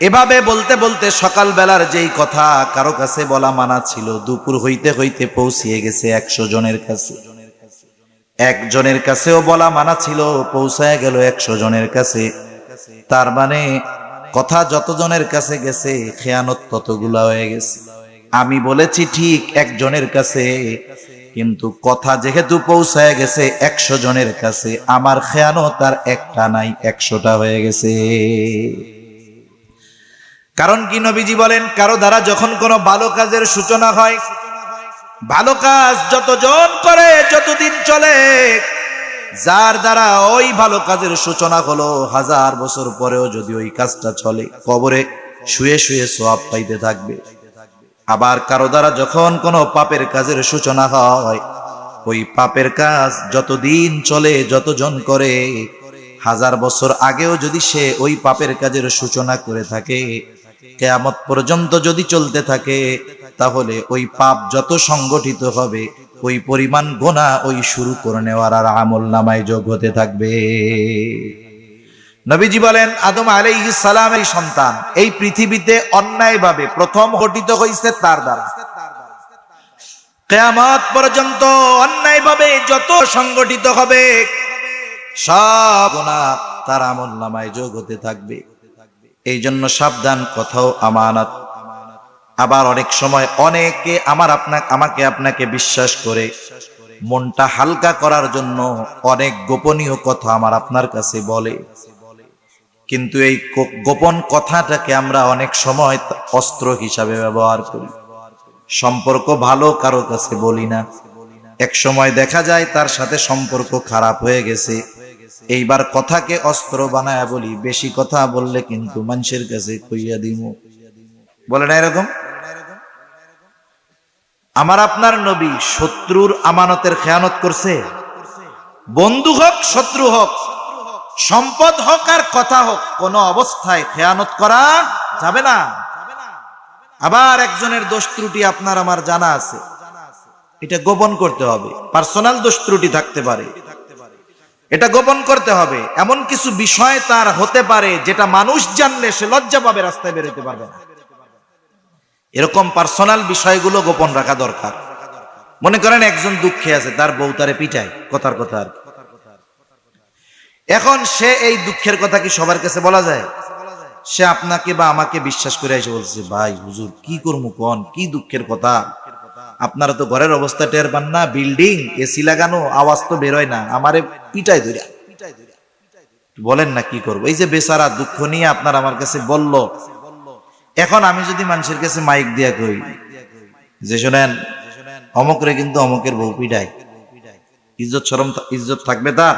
এভাবে বলতে বলতে সকালবেলার যেই কথা কারো কাছে বলা মানা ছিল, দুপুর হইতে হইতে পৌঁছিয়ে গেছে 100 জনের কাছে। একজনের কাছেও বলা মানা ছিল, পৌঁছায় গেল 100 জনের কাছে। তার মানে কথা যতজনের কাছে গেছে খেয়ানত ততগুলা হয়ে গেছে। আমি বলেছি ঠিক একজনের কাছে, কিন্তু কথা যেহেতু পৌঁছায় গেছে 100 জনের কাছে, আমার খেয়ানত আর একটা নাই, 100টা হয়ে গেছে। কারণ কি নবীজি বলেন, কারো দ্বারা যখন কোনো ভালো কাজের সূচনা হয়, ভালো কাজ যতজন করে, যতদিন চলে, যার দ্বারা ওই ভালো কাজের সূচনা হলো, 1000 বছর পরেও যদি ওই কাজটা চলে, কবরে শুয়ে শুয়ে সওয়াব পাইতে থাকবে। আবার কারো দ্বারা যখন কোনো পাপের কাজের সূচনা হয়, ওই পাপের কাজ যতদিন চলে, যতজন করে, 1000 বছর আগেও যদি সে ওই পাপের কাজের সূচনা করে থাকে, কিয়ামত পর্যন্ত যদি চলতে থাকে, তাহলে ওই পাপ যত সংগঠিত হবে, ওই পরিমাণ গুনাহ ওই শুরু করে নেওয়ার আর আমল নামায় যোগ হতে থাকবে। নবীজি বলেন, আদম আলাইহিস সালামের সন্তান এই পৃথিবীতে অন্যায়ভাবে প্রথম গঠিত হয়েছে তার দ্বারা। কিয়ামত পর্যন্ত অন্যায়ভাবে যত সংগঠিত হবে, সব গুনাহ তার আমল নামায় যোগ হতে থাকবে। এই জন্য সাবধান, কথাও আমানত। আবার অনেক সময় অনেকে আমাকে আপনাকে বিশ্বাস করে মনটা হালকা করার জন্য অনেক গোপনীয় কথা আমার আপনার কাছে বলে, কিন্তু এই গোপন কথাটাকে আমরা অনেক সময় অস্ত্র হিসাবে ব্যবহার করি। সম্পর্ক ভালো কারো কাছে বলি না, এক সময় দেখা যায় তার সাথে সম্পর্ক খারাপ হয়ে গেছে, এইবার কথাকে অস্ত্র বানায়া বলি, বেশি কথা বললে কিন্তু মানুষের কাছে কইয়া দিমু, বলে না এরকম? আমার আপনার নবী শত্রুর আমানতের খেয়ানত করছে? বন্ধু হোক, শত্রু হোক, সম্পদ হোক আর কথা হোক, কোন অবস্থায় খেয়ানত করা যাবে না। আবার একজনের দোষ ত্রুটি আপনার আমার জানা আছে, এটা গোপন করতে হবে। পার্সোনাল দোষ ত্রুটি থাকতে পারে, এটা গোপন করতে হবে। এমন কিছু বিষয় তার হতে পারে যেটা মানুষ জানলে সে লজ্জা পাবে, রাস্তায় বেরোতে পারবে না। এরকম পার্সোনাল বিষয়গুলো গোপন রাখা দরকার। মনে করেন একজন দুঃখে আছে, তার বউ তারে পিটায়, কথার কথা আর কি। এখন সে এই দুঃখের কথা কি সবার কাছে বলা যায়? সে আপনাকে বা আমাকে বিশ্বাস করে এসে বলছে, ভাই হুজুর কি করবো কোন, কি দুঃখের কথা, আপনারা তো ঘরের অবস্থা টের পান না, বিল্ডিং এসি লাগানো, আওয়াজ তো বেরোয় না, আমারে পিটাই ধরে। বলেন না কি করবো? এই যে বেচারা দুঃখ নিয়ে আপনার আমার কাছে বলল, এখন আমি যদি মানুষের কাছে মাইক দিয়া কই যে শোনেন অমুকরে কিন্তু অমুকের বউ পিটায়, ইজ্জত শরম ইজ্জত থাকবে? তার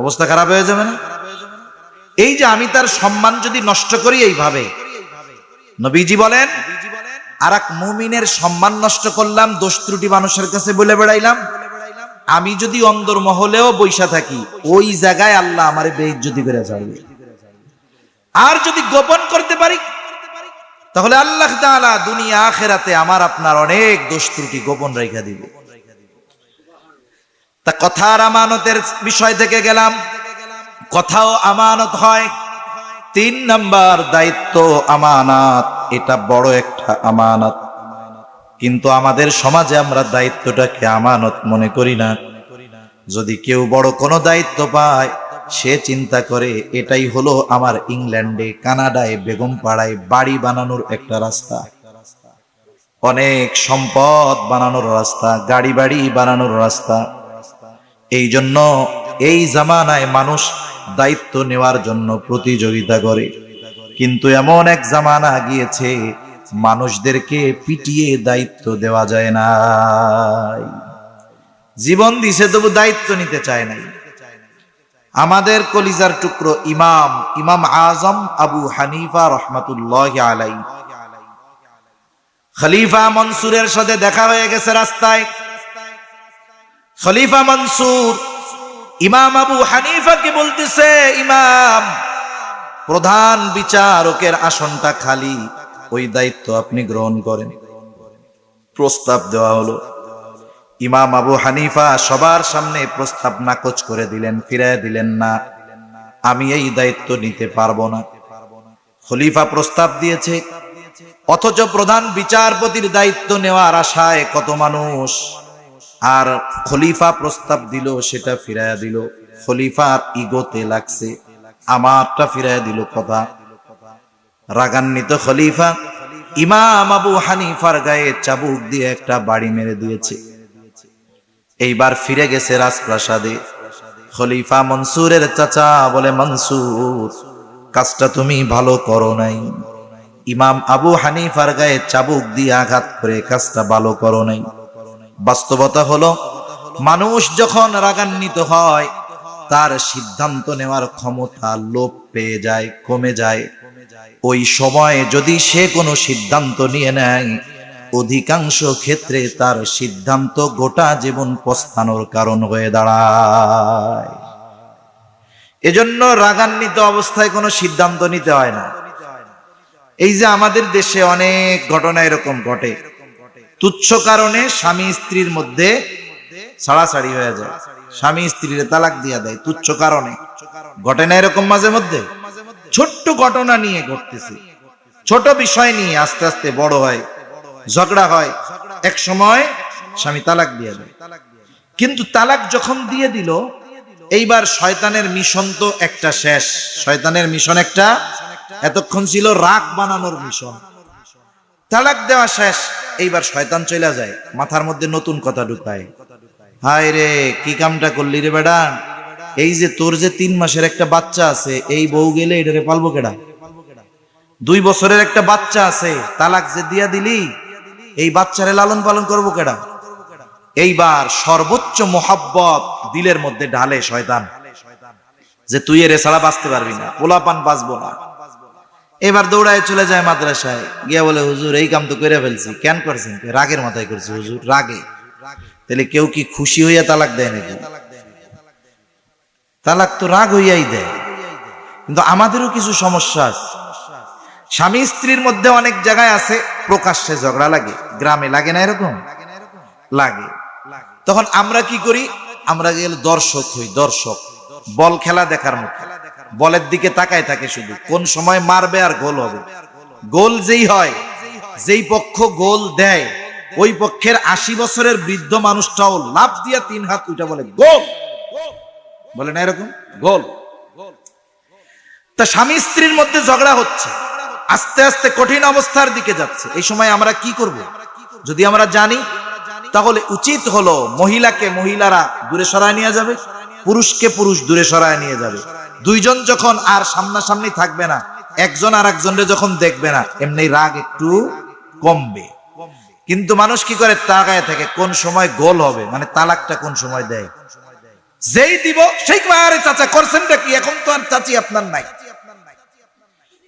অবস্থা খারাপ হয়ে যাবে না? এই যে আমি তার সম্মান যদি নষ্ট করি এইভাবে, নবীজি বলেন আর এক মুমিনের সম্মান নষ্ট করলাম, দোষ ত্রুটি মানুষের কাছে বলে বেড়াইলাম, আমি যদি অন্দর মহলেও বৈশা থাকি, ওই জায়গায় আল্লাহ আমারে বেইজ্জতি করে ছাড়বে। আর যদি গোপন করতে পারি, তাহলে আল্লাহ তাআলা দুনিয়া আখিরাতে আমার আপনার অনেক দোষ ত্রুটি গোপন রেখে দিবে। তা কথার আমানতের বিষয় থেকে গেলাম, কথাও আমানত হয়। 3 নাম্বার দায়িত্ব আমানত, এটা বড় একটা আমানত, কিন্তু আমাদের সমাজে আমরা দায়িত্বটাকে আমানত মনে করি না। যদি কেউ বড় কোনো দায়িত্ব পায়, সে চিন্তা করে এটাই হলো আমার ইংল্যান্ডে, কানাডায়, বেগম পাড়ায় বাড়ি বানানোর একটা রাস্তা, অনেক সম্পদ বানানোর রাস্তা, গাড়ি বাড়ি বানানোর রাস্তা। এই জন্য এই জামানায় মানুষ দায়িত্ব নেওয়ার জন্য প্রতিযোগিতা করে, কিন্তু এমন এক জামানা গিয়েছে মানুষদেরকে পিটিয়ে দায়িত্ব দেওয়া যায় না। জীবন দিছে তবু দায়িত্ব নিতে চায় নাই। আমাদের কলিজার টুকরো ইমাম আজম আবু হানিফা রহমাতুল্লাহি আলাইহি, খলিফা মনসুরের সাথে দেখা হয়ে গেছে রাস্তায়। খলিফা মনসুর ইমাম আবু হানিফাকে বলতেছে, ইমাম, প্রধান বিচারকের আসনটা খালি, ওই দায়িত্ব আপনি গ্রহণ করেন। প্রস্তাব দেওয়া হলো। ইমাম আবু হানিফা সবার সামনে প্রস্তাব নাকচ করে দিলেন, ফিরায় দিলেন, না, আমি এই দায়িত্ব নিতে পারবো না। খলিফা প্রস্তাব দিয়েছে, অথচ প্রধান বিচারপতির দায়িত্ব নেওয়ার আশায় কত মানুষ, আর খলিফা প্রস্তাব দিল সেটা ফিরাইয়া দিল। খলিফার ইগোতে লাগছে, আমারটা ফিরাইয়া দিল কথা। রাগান্বিত খলিফা ইমাম আবু হানিফার গায়ে চাবুক দিয়ে একটা বাড়ি মেরে দিয়েছে। এইবার ফিরে গেছে রাজপ্রাসাদে। খলিফা মনসুরের চাচা বলে, মনসুর, কাজটা তুমি ভালো করো নাই। ইমাম আবু হানিফার গায়ে চাবুক দিয়ে আঘাত করে কাজটা ভালো করো নাই। বাস্তবতা হলো, মানুষ যখন রাগান্বিত হয় তার সিদ্ধান্ত নেওয়ার ক্ষমতা লোপ পেয়ে যায়, কমে যায়। ওই সময় যদি সে কোনো সিদ্ধান্ত নিয়ে নেয়, অধিকাংশ ক্ষেত্রে তার সিদ্ধান্ত গোটা জীবন পস্তানোর কারণ হয়ে দাঁড়ায়। এজন্য রাগান্বিত অবস্থায় কোনো সিদ্ধান্ত নিতে হয় না। এই যে আমাদের দেশে অনেক ঘটনা এরকম ঘটে, তুচ্ছ কারণে স্বামী স্ত্রীর মধ্যে ছাড়াছাড়ি হয়ে যায়, স্বামী স্ত্রীর তালাক দিয়ে দেয় তুচ্ছ কারণে। ঘটে না এরকম মাঝে মধ্যে? ছোট্ট ঘটনা নিয়ে ঘটতেছে, ছোট বিষয় নিয়ে আস্তে আস্তে বড় হয়, ঝগড়া হয়, এক সময় স্বামী তালাক দিয়ে দেয়। কিন্তু তালাক যখন দিয়ে দিল, এইবার শয়তানের মিশন তো একটা শেষ। শয়তানের মিশন একটা, এতক্ষণ ছিল রাগ বানানোর মিশন, তালাক দেওয়া শেষ। এইবার শয়তান চলে যায়, মাথার মধ্যে নতুন কথা ঢুকায়। হায় রে, কি কামটা করলি রে বেটা, এই যে তোর যে 3 মাসের একটা বাচ্চা আছে, এই বউ গেলে এটারে পালবো কেডা? 2 বছরের একটা বাচ্চা আছে, তালাক যে দিয়া দিলি, এই বাচ্চারে লালন পালন করবো কেডা? এইবার সর্বোচ্চ মোহাব্বত দিলের মধ্যে ঢালে শয়তান, যে তুই এর ছাড়া বাঁচতে পারবি না, পোলাপান বাঁচবো না। এবার দৌড়ায় চলে যায় মাদ্রাসায়, গিয়া বলে, হুজুর এই কাম তো করে ফেলছি। কেন করছেন? রাগের মাথায় করছি হুজুর, রাগে। তাহলে কেউ কি খুশি হইয়া তালাক দেয় নাকি? তালাক তো রাগ হইয়াই দেয়। কিন্তু আমাদেরও কিছু সমস্যা আছে। স্বামী স্ত্রীর মধ্যে অনেক জায়গায় আছে প্রকাশ্যে ঝগড়া লাগে, গ্রামে লাগে না এরকম? লাগে। তখন আমরা কি করি? আমরা গেলে দর্শক হই, দর্শক। বল খেলা দেখার মতো, বলের দিকে তাকায় থাকে শুধু, কোন সময় মারবে আর গোল হবে। গোল যেই হয়, যেই পক্ষ গোল দেয়, ওই পক্ষের 80 বছরের বৃদ্ধ মানুষটাও লাফ দিয়া 3 হাত উঠে বলে গোল, বলে না এরকম? গোল। তা স্বামী স্ত্রীর মধ্যে ঝগড়া হচ্ছে, আস্তে আস্তে কঠিন অবস্থার দিকে যাচ্ছে। এই সময় আমরা কি করব? যদি আমরা জানি, তাহলে উচিত হলো মহিলাকে মহিলারা দূরে সরায় নিয়ে যাবে, পুরুষকে পুরুষ দূরে সরায় নিয়ে যাবে। দুইজন যখন আর সামনাসামনি থাকবে না, একজন আর একজনের যখন দেখবে না, এমনি রাগ একটু কমবে। কিন্তু মানুষ কি করে? তাকায় থাকে কোন সময় গোল হবে, মানে তালাকটা কোন সময় দেয়। যেই দিব সেই আরে চাচা করছেনটা কি, এখন তো আর চাচি আপনার নাই।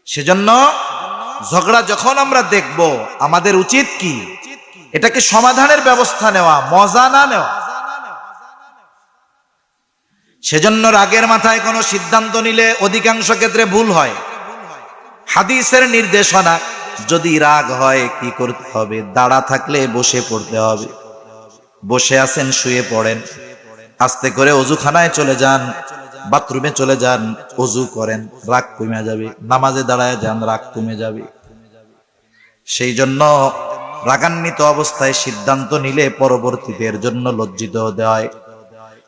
সেজন্য ঝগড়া যখন আমরা দেখব, আমাদের উচিত কি? এটাকে সমাধানের ব্যবস্থা নেওয়া, মজা না নেওয়া। সেজন্য রাগের মাথায় কোনো সিদ্ধান্ত নিলে অধিকাংশ ক্ষেত্রে ভুল হয়। হাদিসের নির্দেশনা, যদি রাগ হয় কি করতে হবে? দাঁড়া থাকলে বসে পড়তে হবে। বসে আছেন, শুয়ে পড়েন, আস্তে করে অজুখানায় চলে যান, বাথরুমে চলে যান, অজু করেন, রাগ কমে যাবে। নামাজে দাঁড়ায় যান, রাগ কমে যাবে। সেই জন্য রাগান্বিত অবস্থায় সিদ্ধান্ত নিলে পরবর্তীতে এর জন্য লজ্জিত হতে হয়।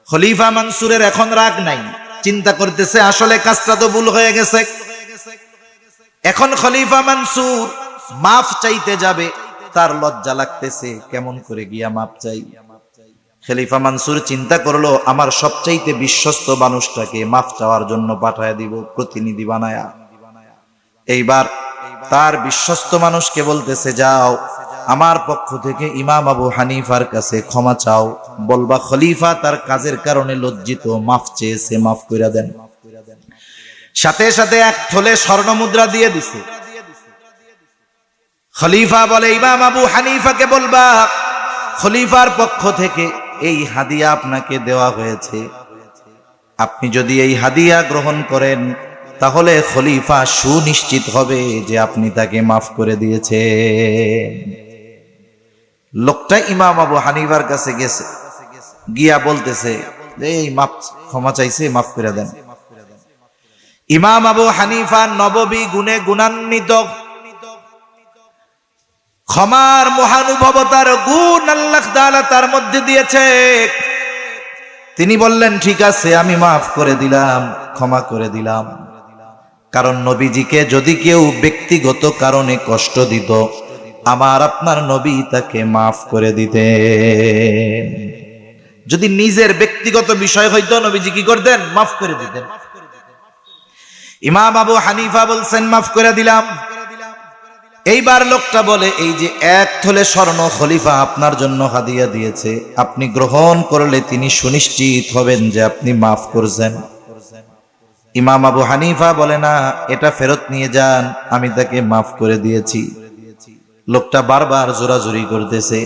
খলিফা মনসুরের এখন রাগ নাই, চিন্তা করতেছে আসলে কাজটা তো ভুল হয়ে গেছে। এখন খলিফা মনসুর মাফ চাইতে যাবে, তার লজ্জা লাগতেছে, কেমন করে গিয়া মাফ চাই। খলিফা মনসুর চিন্তা করলো, আমার সবচাইতে বিশ্বস্ত মানুষটাকে মাফ চাওয়ার জন্য পাঠায় দিব, প্রতিনিধি বানায়া। এইবার তার বিশ্বস্ত মানুষকে বলতেছে, যাও আমার পক্ষ থেকে ইমাম আবু হানিফার কাছে ক্ষমা চাও, বলবা খলিফা তার কাজের কারণে লজ্জিত, মাফ চেয়েছে, মাফ কইরা দেন। সাথে সাথে 1 থলে স্বর্ণ মুদ্রা দিয়ে দিছে। খলিফা বলে, ইমাম আবু হানিফাকে বলবা খলিফার পক্ষ থেকে এই হাদিয়া আপনাকে দেওয়া হয়েছে, আপনি যদি এই হাদিয়া গ্রহণ করেন তাহলে খলিফা সুনিশ্চিত হবে যে আপনি তাকে মাফ করে দিয়েছেন। লোকটা ইমাম আবু হানিফার কাছে গেছে, গিয়া বলতেছে এই মাফ, ক্ষমা চাইছে, মাফ করে দেন। ইমাম আবু হানিফা নববী গুণে গুণান্বিত, ক্ষমার মহানুভবতার গুণ আল্লাহ তাআলা তার মধ্যে দিয়েছে। তিনি বললেন, ঠিক আছে, আমি মাফ করে দিলাম, ক্ষমা করে দিলাম। কারণ নবীজিকে যদি কেউ ব্যক্তিগত কারণে কষ্ট দিত, আমার আপনার নবী তাকে মাফ করে দিতেন। যদি নিজের ব্যক্তিগত বিষয় হইতো, নবীজি কি করতেন? মাফ করে দিতেন। ইমাম আবু হানিফা বলছেন, মাফ করে দিলাম। এইবার লোকটা বলে, এই যে 1 থলে স্বর্ণ খলিফা আপনার জন্য হাদিয়া দিয়েছে, আপনি গ্রহণ করলে তিনি সুনিশ্চিত হবেন যে আপনি মাফ করছেন। ইমাম আবু হানিফা বলে, না, এটা ফেরত নিয়ে যান, আমি তাকে মাফ করে দিয়েছি। লোকটা বারবার জোরাজুরি করতেছে।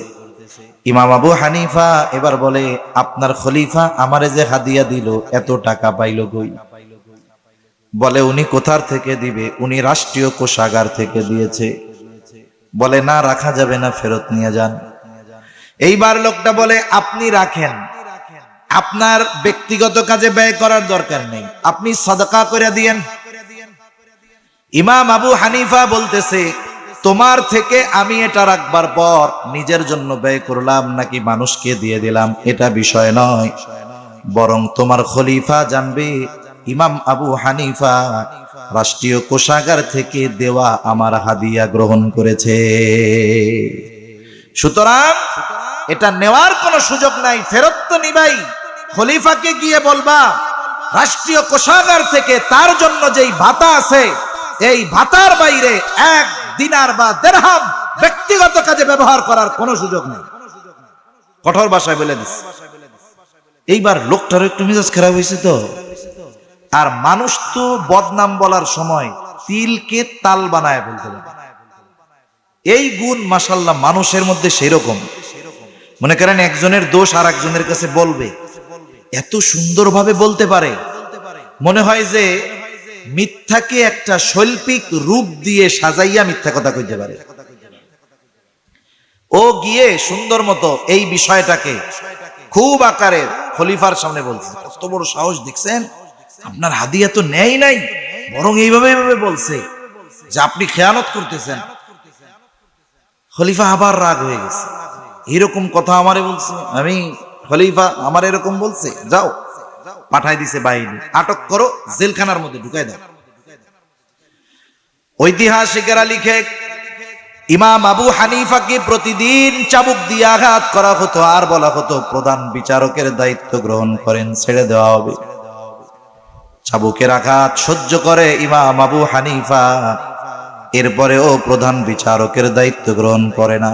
ইমাম আবু হানিফা এবার বলে, আপনার খলিফা আমারে যে হাদিয়া দিল, এত টাকা পাইল কই? বলে, উনি কোথার থেকে দিবে? উনি রাষ্ট্রীয় কোষাগার থেকে দিয়েছে। বলে, না, রাখা যাবে না, ফেরত নিয়ে যান। এইবার লোকটা বলে, আপনি রাখেন, আপনার ব্যক্তিগত কাজে ব্যয় করার দরকার নেই, আপনি সাদকা করে দিয়েন। ইমাম আবু হানিফা বলতেছে, তোমার থেকে আমি এটা রাখবার পর নিজের জন্য ব্যয় করলাম নাকি মানুষকে দিয়ে দিলাম, এটা বিষয় নয়, বরং তোমার খলিফা জানবে ইমাম আবু হানিফা রাষ্ট্রীয় কোষাগার থেকে দেওয়া আমার হাদিয়া গ্রহণ করেছে। সুতরাং এটা নেওয়ার কোনো সুযোগ নাই, ফেরত তো নিবাই। খলিফাকে গিয়ে বলবা, রাষ্ট্রীয় কোষাগার থেকে তার জন্য যেই ভাতা আছে, এই ভাতার বাইরে 1 দিনার বা দিরহাম ব্যক্তিগত কাজে ব্যবহার করার কোনো সুযোগ নেই। কঠোর ভাষায় বলে দিচ্ছে। এইবার লোকটার একটু মেজাজ খারাপ হয়েছে তো। আর মানুষ তো বদনাম বলার সময় তিলকে তাল বানায় বলতে পারে। এই গুণ মাশাআল্লাহ মানুষের মধ্যে সেরকম। মনে করেন একজনের দোষ আর একজনের কাছে বলবে, এত সুন্দরভাবে বলতে পারে, মনে হয় যে মিথ্যাকে একটা শৈল্পিক রূপ দিয়ে সাজাইয়া মিথ্যা কথা কইতে পারে। ও গিয়ে সুন্দর মতো এই বিষয়টাকে খুব আকারে খলিফার সামনে বলছে, কত বড় সাহস দেখছেন, আপনার হাদিয়া তো নেই নাই, বরং এইভাবে বলছে যে আপনি খেয়ানত করতেছেন। খলিফা আবার রাগ হয়ে গেছে, এরকম কথা আমারে বলছে, আমি খলিফা আমার এরকম বলছে, যাও, পাঠাই দিছে বাহিনী, আটক করো, জেলখানার মধ্যে ঢুকাই দাও। ঐতিহাসিকেরা লিখে, ইমাম আবু হানিফাকে প্রতিদিন চাবুক দিয়ে আঘাত করা হতো, আর বলা হতো প্রধান বিচারকের দায়িত্ব গ্রহণ করেন, ছেড়ে দেওয়া হবে। চাবুকের আঘাত সহ্য করে ইমাম আবু হানিফা, এরপরেও প্রধান বিচারকের দায়িত্ব গ্রহণ করে না।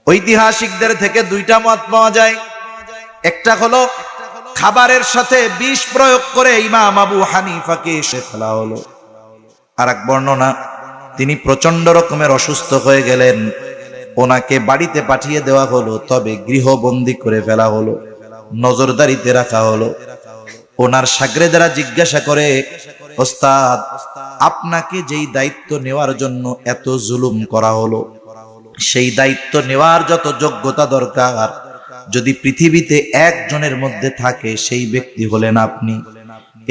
ঐতিহাসিকদের থেকে 2টা মত পাওয়া যায়। একটা হলো খাবারের সাথে বিষ প্রয়োগ করে ইমাম আবু হানিফাকে এসে ফেলা হলো। আর এক বর্ণনা, তিনি প্রচন্ড রকমের অসুস্থ হয়ে গেলেন, ওনাকে বাড়িতে পাঠিয়ে দেওয়া হলো, তবে গৃহবন্দী করে ফেলা হলো, নজরদারিতে রাখা হলো। ওনার শাগরেদেরা জিজ্ঞাসা করে, ওস্তাদ, আপনাকে যেই দায়িত্ব নেওয়ার জন্য এত জুলুম করা হলো, সেই দায়িত্ব নেওয়ার যত যোগ্যতা দরকার যদি পৃথিবীতে একজনের মধ্যে থাকে, সেই ব্যক্তি হলেন আপনি।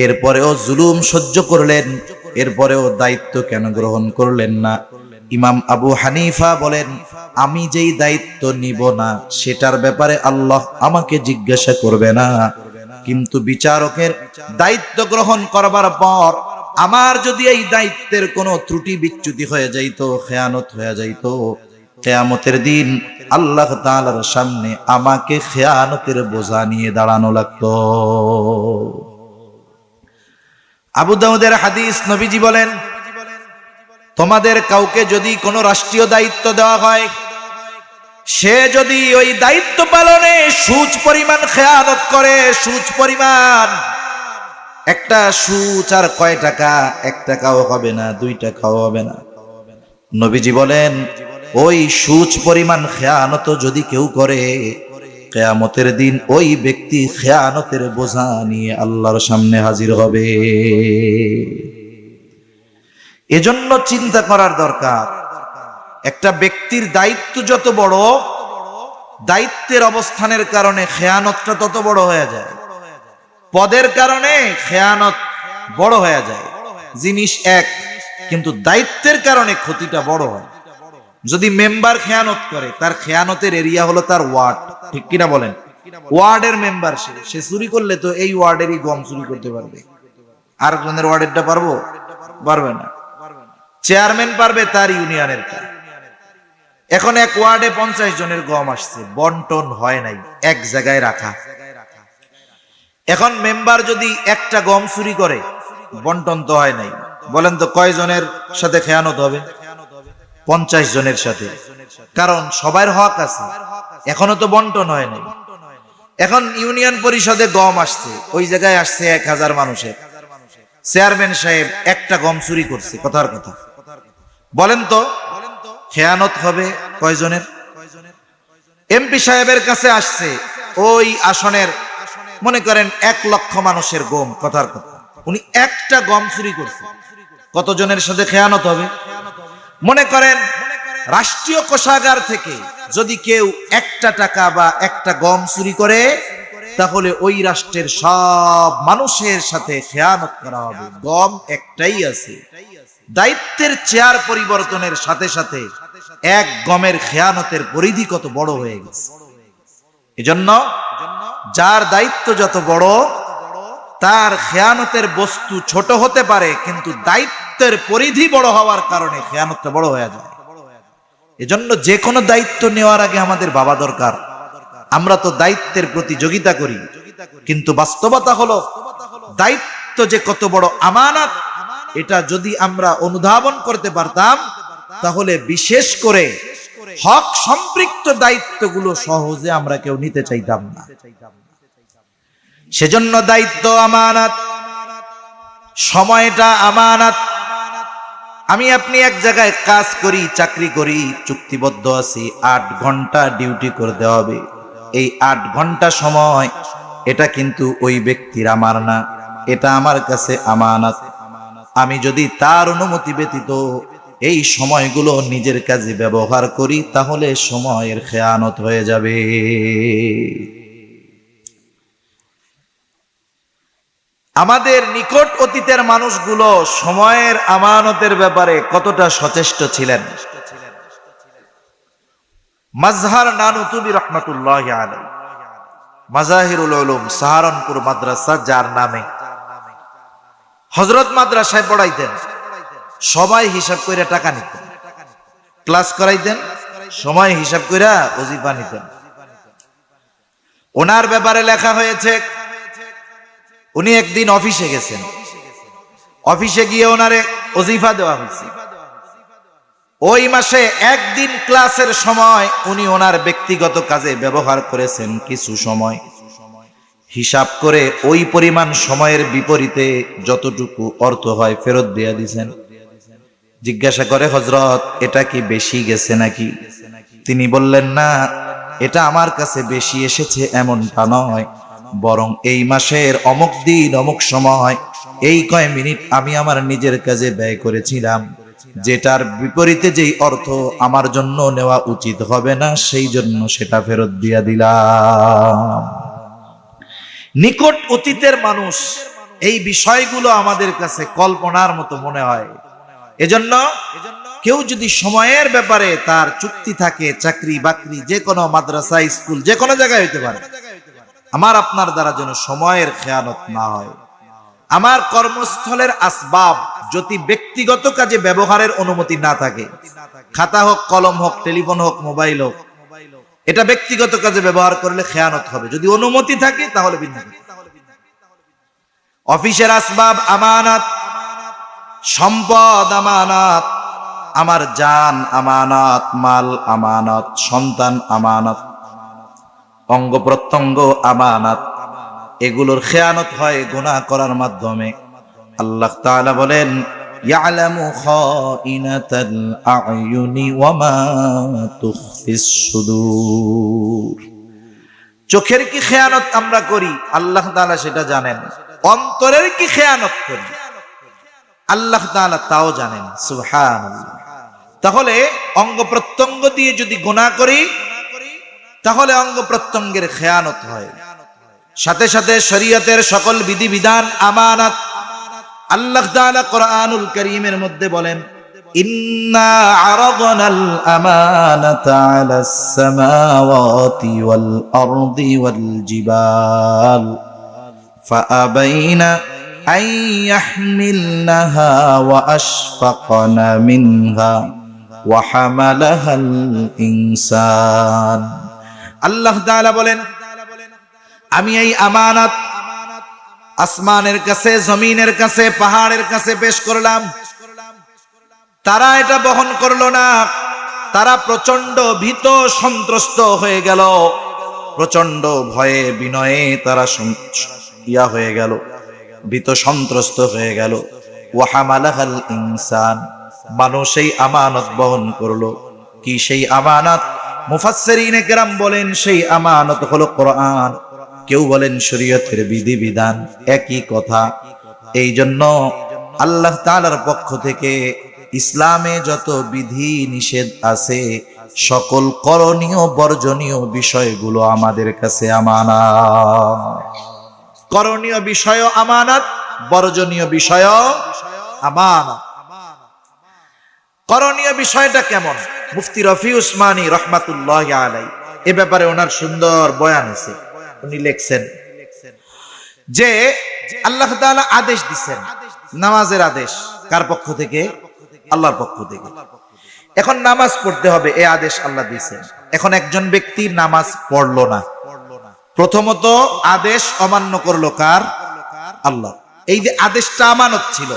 এরপরেও জুলুম সহ্য করলেন, এরপরেও দায়িত্ব কেন গ্রহণ করলেন না? ইমাম আবু হানিফা বলেন, আমি যেই দায়িত্ব নিব না সেটার ব্যাপারে আল্লাহ আমাকে জিজ্ঞাসা করবে না, কিন্তু বিচারকের দায়িত্ব গ্রহণ করবার পর আমার যদি এই দায়িত্বের কোনো ত্রুটি বিচ্যুতি হয়ে যাইতো, খেয়ানত হয়ে যাইতো, কিয়ামতের দিন আল্লাহ তাআলার সামনে আমাকে খেয়ানতের বোঝা নিয়ে দাঁড়ানো লাগতো। আবু দাউদের হাদিস, নবীজি বলেন, তোমাদের কাউকে যদি কোনো রাষ্ট্রীয় দায়িত্ব দেওয়া হয়, সে যদি ওই দায়িত্ব পালনে সুচ পরিমাণ খেয়ানত করে, সুচ পরিমাণ, একটা সুচ আর কয় টাকা, 1 টাকাও হবে না, 2 টাকাও হবে না। নবীজি বলেন, ওই সুচ পরিমাণ খেয়ানত যদি কেউ করে, কিয়ামতের দিন ওই ব্যক্তি খেয়ানতের বোঝা নিয়ে আল্লাহর সামনে হাজির হবে। এজন্য চিন্তা করার দরকার, একটা ব্যক্তির দায়িত্ব যত বড়, দায়িত্বের অবস্থানের কারণে খেয়ানতটা তত বড় হয়ে যায়। পদের কারণে খেয়ানত বড় হয়ে যায়। জিনিস এক, কিন্তু দায়িত্বের কারণে ক্ষতিটা বড় হয়। যদি মেম্বার খেয়ানত করে, তার খেয়ানতের এরিয়া হলো তার ওয়ার্ড, ঠিক কিনা বলেন? ওয়ার্ডের মেম্বার সে চুরি করলে তো এই ওয়ার্ডেরই গম চুরি করতে পারবে, আর একজনের ওয়ার্ডেরটা পারবে না। চেয়ারম্যান পারবে তার ইউনিয়নের। এখন এক ওয়ার্ডে 50 জনের গম আসছে, বন্টন হয় নাই, এক জায়গায় রাখা। এখন মেম্বার যদি একটা গম চুরি করে, বন্টন তো হয় নাই, বলেন তো কয়জনের সাথে খেয়ানত হবে? 50 জনের সাথে, কারণ সবার হক আছে, এখনো তো বন্টন হয় নাই। এখন ইউনিয়ন পরিষদে গম আসছে, ওই জায়গায় আসছে 1000 মানুষের, চেয়ারম্যান সাহেব একটা গম চুরি করছে, কথার কথা, বলেন তো খেয়ানত হবে কয়জনের? এমপি সাহেবের কাছে আসছে ওই আসনের মনে করেন 1 লক্ষ মানুষের গম, কথার কথা, উনি একটা গম চুরি করছে, কতজনের সাথে খেয়ানত হবে? মনে করেন রাষ্ট্রীয় কোষাগার থেকে যদি কেউ 1 টাকা বা একটা গম চুরি করে, তাহলে ওই রাষ্ট্রের সব মানুষের সাথে খেয়ানত করা হবে। গম একটাই আছে। দায়িত্বের চেয়ার পরিবর্তনের সাথে সাথে এক গমের খেয়ানতের পরিধি কত বড় হয়ে গেছে। এজন্য যার দায়িত্ব যত বড়, তার খেয়ানতের বস্তু ছোট হতে পারে, কিন্তু দায়িত্বের পরিধি বড় হওয়ার কারণে খেয়ানতটা বড় হয়ে যায়। এজন্য যে কোনো দায়িত্ব নেওয়ার আগে আমাদের ভাবা দরকার। আমরা তো দায়িত্বের প্রতিযোগিতা করি, কিন্তু বাস্তবতা হলো দায়িত্ব যে কত বড় আমানত, এটা যদি আমরা অনুধাবন করতে পারতাম, তাহলে বিশেষ করে হক সম্পৃক্ত দায়িত্বগুলো সহজে আমরা কেউ নিতে চাইতাম না। সেজন্য দায়িত্ব আমানত, সময়টা আমানত। আমি আপনি এক জায়গায় কাজ করি, চাকরি করি, চুক্তিবদ্ধ আছি, 8 ঘন্টা ডিউটি করতে হবে। এই 8 ঘন্টা সময়, এটা কিন্তু ওই ব্যক্তির আমার না, এটা আমার কাছে আমানত। আমি যদি তার অনুমতি ব্যতীত এই সময়গুলো নিজের কাজে ব্যবহার করি, তাহলে সময়ের খেয়ানত হয়ে যাবে। আমাদের নিকট অতীতের মানুষগুলো সময়ের আমানতের ব্যাপারে কতটা সচেষ্ট ছিলেন। মাজহার নানুতুবি রহমাতুল্লাহি আলাইহি, মাজাহিরুল উলুম সাহারানপুর মাদ্রাসা, যার নামে হযরত মাদ্রাসায় পড়াইতেন, সময় হিসাব করে টাকা নিতেন, ক্লাস করাইতেন, সময় হিসাব করে ওজিফা নিতেন। ওনার ব্যাপারে লেখা হয়েছে, উনি একদিন অফিসে গেছেন, অফিসে গিয়ে ওনারে ওজিফা দেওয়া হয়েছে। ওই মাসে একদিন ক্লাসের সময় উনি ওনার ব্যক্তিগত কাজে ব্যবহার করেছেন কিছু সময়। হিসাব করে ওই পরিমাণ সময়ের বিপরীতে যতটুকু অর্থ হয় ফেরত দিয়ে দিয়েছেন। জিজ্ঞাসা করে, হযরত এটা কি বেশি গেছে নাকি? তিনি বললেন, না, এটা আমার কাছে বেশি এসেছে এমনটা নয়, বরং এই মাসের অমুক দিন অমুক সময় এই কয় মিনিট আমি আমার নিজের কাজে ব্যয় করেছিলাম, যেটার বিপরীতে যেই অর্থ আমার জন্য নেওয়া উচিত হবে না, সেই জন্য সেটা ফেরত দিয়ে দিলাম। নিকট অতীতের মানুষ, এই বিষয়গুলো আমাদের কাছে কল্পনার মতো মনে হয়। এজন্য কেউ যদি সময়ের ব্যাপারে তার চুক্তি থাকে, চাকরি বাকরি, যে কোনো মাদ্রাসা, স্কুল, যে কোনো জায়গায় হইতে পারে, আমার আপনার দ্বারা যেন সময়ের খেয়ানত না হয়। আমার কর্মস্থলের আসবাব যদি ব্যক্তিগত কাজে ব্যবহারের অনুমতি না থাকে, খাতা হোক, কলম হোক, টেলিফোন হোক, মোবাইল হোক, এটা ব্যক্তিগত কাজে ব্যবহার করলে খেয়ানত হবে। যদি অনুমতি থাকে তাহলে ভিন্ন কথা। অফিসের আসবাব আমানত, সম্পদ আমানত, আমার জান আমানত, মাল আমানত, সন্তান আমানত, অঙ্গ প্রত্যঙ্গ আমানত। এগুলোর খেয়ানত হয় গুনাহ করার মাধ্যমে। আল্লাহ তাআলা বলেন, ইয়ালামু খাইনাতাল আ'য়ুনি ওয়া মা তুখফিস সুদূর। চোখের কি খেয়ানত আমরা করি, আল্লাহ তাআলা সেটা জানেন। অন্তরের কি খেয়ানত করি, আল্লাহ তাআলা তাও জানেন। সুবহানাল্লাহ। তাহলে অঙ্গ প্রত্যঙ্গ দিয়ে যদি গুনাহ করি, তাহলে অঙ্গ প্রত্যঙ্গের খেয়ানত হয়। সাথে সাথে শরীয়তের সকল বিধিবিধান আমানত। আল্লাহ তাআলা কোরআনুল কারীমের মধ্যে বলেন, ইন্না আরাদনাল আমানাতা আলাস সামাওয়াতি ওয়াল আরদি ওয়াল জিবাল ফাআবাইনা আন ইয়াহমিলনাহা ওয়া আশফাকনা মিনহা ওয়া হামালাহাল ইনসান। আল্লাহ তাআলা বলেন, আমি এই আমানত আসমানের কাছে, জমিনের কাছে, পাহাড়ের কাছে পেশ করলাম। তারা এটা বহন করলো না। তারা প্রচন্ড ভীত সন্ত্রস্ত হয়ে গেল, প্রচন্ড ভয়ে বিনয়ে তারা হয়ে গেল, ভীত সন্ত্রস্ত হয়ে গেল। ওয়া হামালাহাল ইনসান, মানুষ সেই আমানত বহন করলো। কি সেই আমানত? মুফাসসিরিনে কেরাম বলেন সেই আমানত হলো কোরআন, কেউ বলেন শরীয়তের বিধিবিধান, একই কথা। এই জন্য আল্লাহ তাআলার পক্ষ থেকে ইসলামে যত বিধি নিষেধ আছে, সকল করণীয় বর্জনীয় বিষয়গুলো আমাদের কাছে আমানত। করণীয় বিষয় আমানত, বর্জনীয় বিষয় আমানত। করণীয় বিষয়টা কেমন? মুফতি রফি উসমানী রহমাতুল্লাহি আলাইহি এ ব্যাপারে ওনার সুন্দর বয়ান আছে। উনি লিখছেন যে আল্লাহ তাআলা আদেশ দিবেন, নামাজের আদেশ কার পক্ষ থেকে? আল্লাহর পক্ষ থেকে। এখন নামাজ পড়তে হবে, এই আদেশ আল্লাহ দিয়েছেন। এখন একজন ব্যক্তি নামাজ পড়লো না, প্রথমত আদেশ অমান্য করলো কার? আল্লাহ। এই যে আদেশটা আমানত ছিল,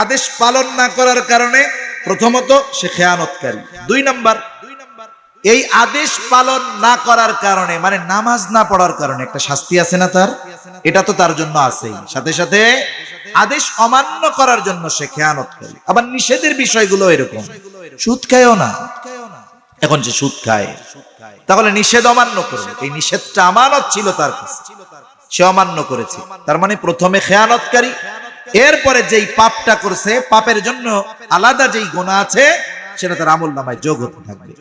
আদেশ পালন না করার কারণে প্রথমত সে খেয়ানতকারী। 2 নাম্বার, এই আদেশ পালন না করার কারণে, মানে নামাজ না পড়ার কারণে একটা শাস্তি আছে না তার? এটা তো তার জন্য আছেই। সাথে সাথে আদেশ অমান্য করার জন্য সে খেয়ানতকারী। আবার নিষেধের বিষয়গুলো এরকম, সুদ খায়ও না। এখন যে সুদ খায়, তাহলে নিষেধ অমান্য করলো। এই নিষেধটা আমানত ছিল তার কাছে, সে অমান্য করেছে। তার মানে প্রথমে খেয়ানতকারী, এরপরে যেই পাপটা করছে, পাপের জন্য আলাদা যেই গুনাহ আছে সেটা তার আমলনামায় যোগ হতে থাকবে।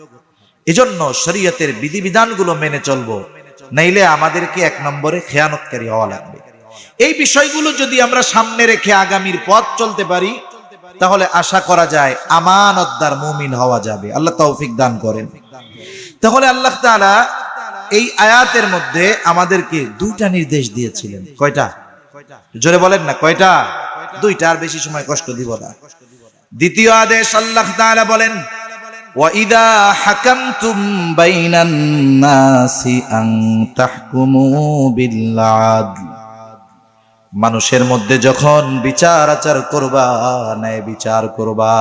এজন্য শরীয়তের বিধিবিধানগুলো মেনে চলবো, নাইলে আমাদেরকে 1 নম্বরে খেয়ানতকারী হওয়া লাগবে। এই বিষয়গুলো যদি আমরা সামনে রেখে আগামীর পথ চলতে পারি, তাহলে আশা করা যায় আমানতদার মুমিন হওয়া যাবে। আল্লাহ তৌফিক দান করেন। তাহলে আল্লাহ তাআলা এই আয়াতের মধ্যে আমাদেরকে 2টা নির্দেশ দিয়েছিলেন। কয়টা? জোরে বলেন না, কয়টা? 2টা, আর বেশি সময় কষ্ট দিব না। দ্বিতীয় আদেশ আল্লাহ তাআলা বলেন, وَإِذَا حَكَمْتُمْ بَيْنَ النَّاسِ أَن تَحْكُمُوا بِالْعَدْلِ, মানুষের মধ্যে যখন বিচার আচার করবা, ন্যায় বিচার করবা।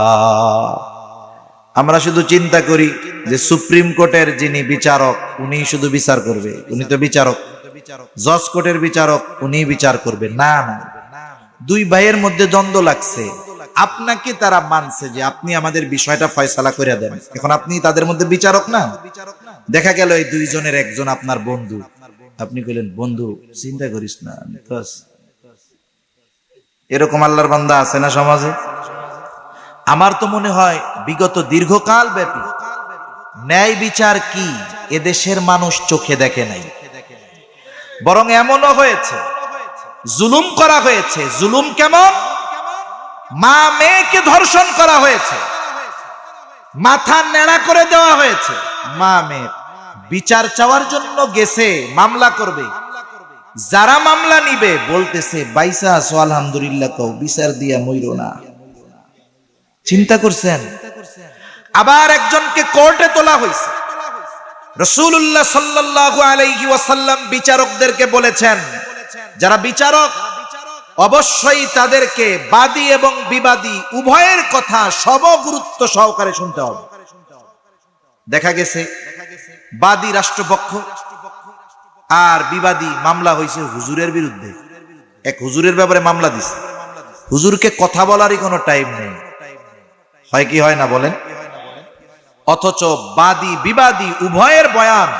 আমরা শুধু চিন্তা করি যে সুপ্রিম কোর্টের যিনি বিচারক উনি শুধু বিচার করবে, উনি তো বিচারক। জজ কোর্টের বিচারক উনি বিচার করবে, না না। 2 ভাইয়ের মধ্যে দ্বন্দ্ব লাগছে, আপনাকে তারা মানছে যে আপনি আমাদের বিষয়টা ফয়সালা করে দেন। এখন আপনি তাদের মধ্যে বিচারক না। দেখা গেল এই 2 জনের একজন আপনার বন্ধু, আপনি কইলেন বন্ধু চিন্তা করিস না, এরকম আল্লাহর বান্দা আছে না সমাজে? আমার তো মনে হয় বিগত দীর্ঘকাল ব্যাপী ন্যায় বিচার কি এদেশের মানুষ চোখে দেখে নাই। বরং এমনও হয়েছে জুলুম করা হয়েছে। জুলুম কেমন? মা মেয়েকে ধর্ষণ করা হয়েছে, মাথা নেড়া করে দেওয়া হয়েছে। মা মেয়ে বিচার চাওয়ার জন্য গেছে, মামলা করবে। যারা মামলা নিবে বলতেছে বাইসা আছো আলহামদুলিল্লাহ, কও বিচার দিয়া মইরো না। চিন্তা করছেন? আবার একজনকে কোর্টে তোলা হয়েছে। রাসূলুল্লাহ সাল্লাল্লাহু আলাইহি ওয়াসাল্লাম বিচারকদেরকে বলেছেন, যারা বিচারক অবশ্যই তাদেরকে বাদী এবং বিবাদী উভয়ের কথা সমগুরুত্ব সহকারে শুনতে হবে। দেখা গেছে বাদী রাষ্ট্রপক্ষ আর বিবাদী মামলা হয়েছে হুজুরের বিরুদ্ধে। এক হুজুরের ব্যাপারে মামলা দিছে, হুজুরকে কথা বলারই কোনো টাইম নেই। হয় কি হয় না বলেন? অথচ বাদী বিবাদী উভয়ের বয়ান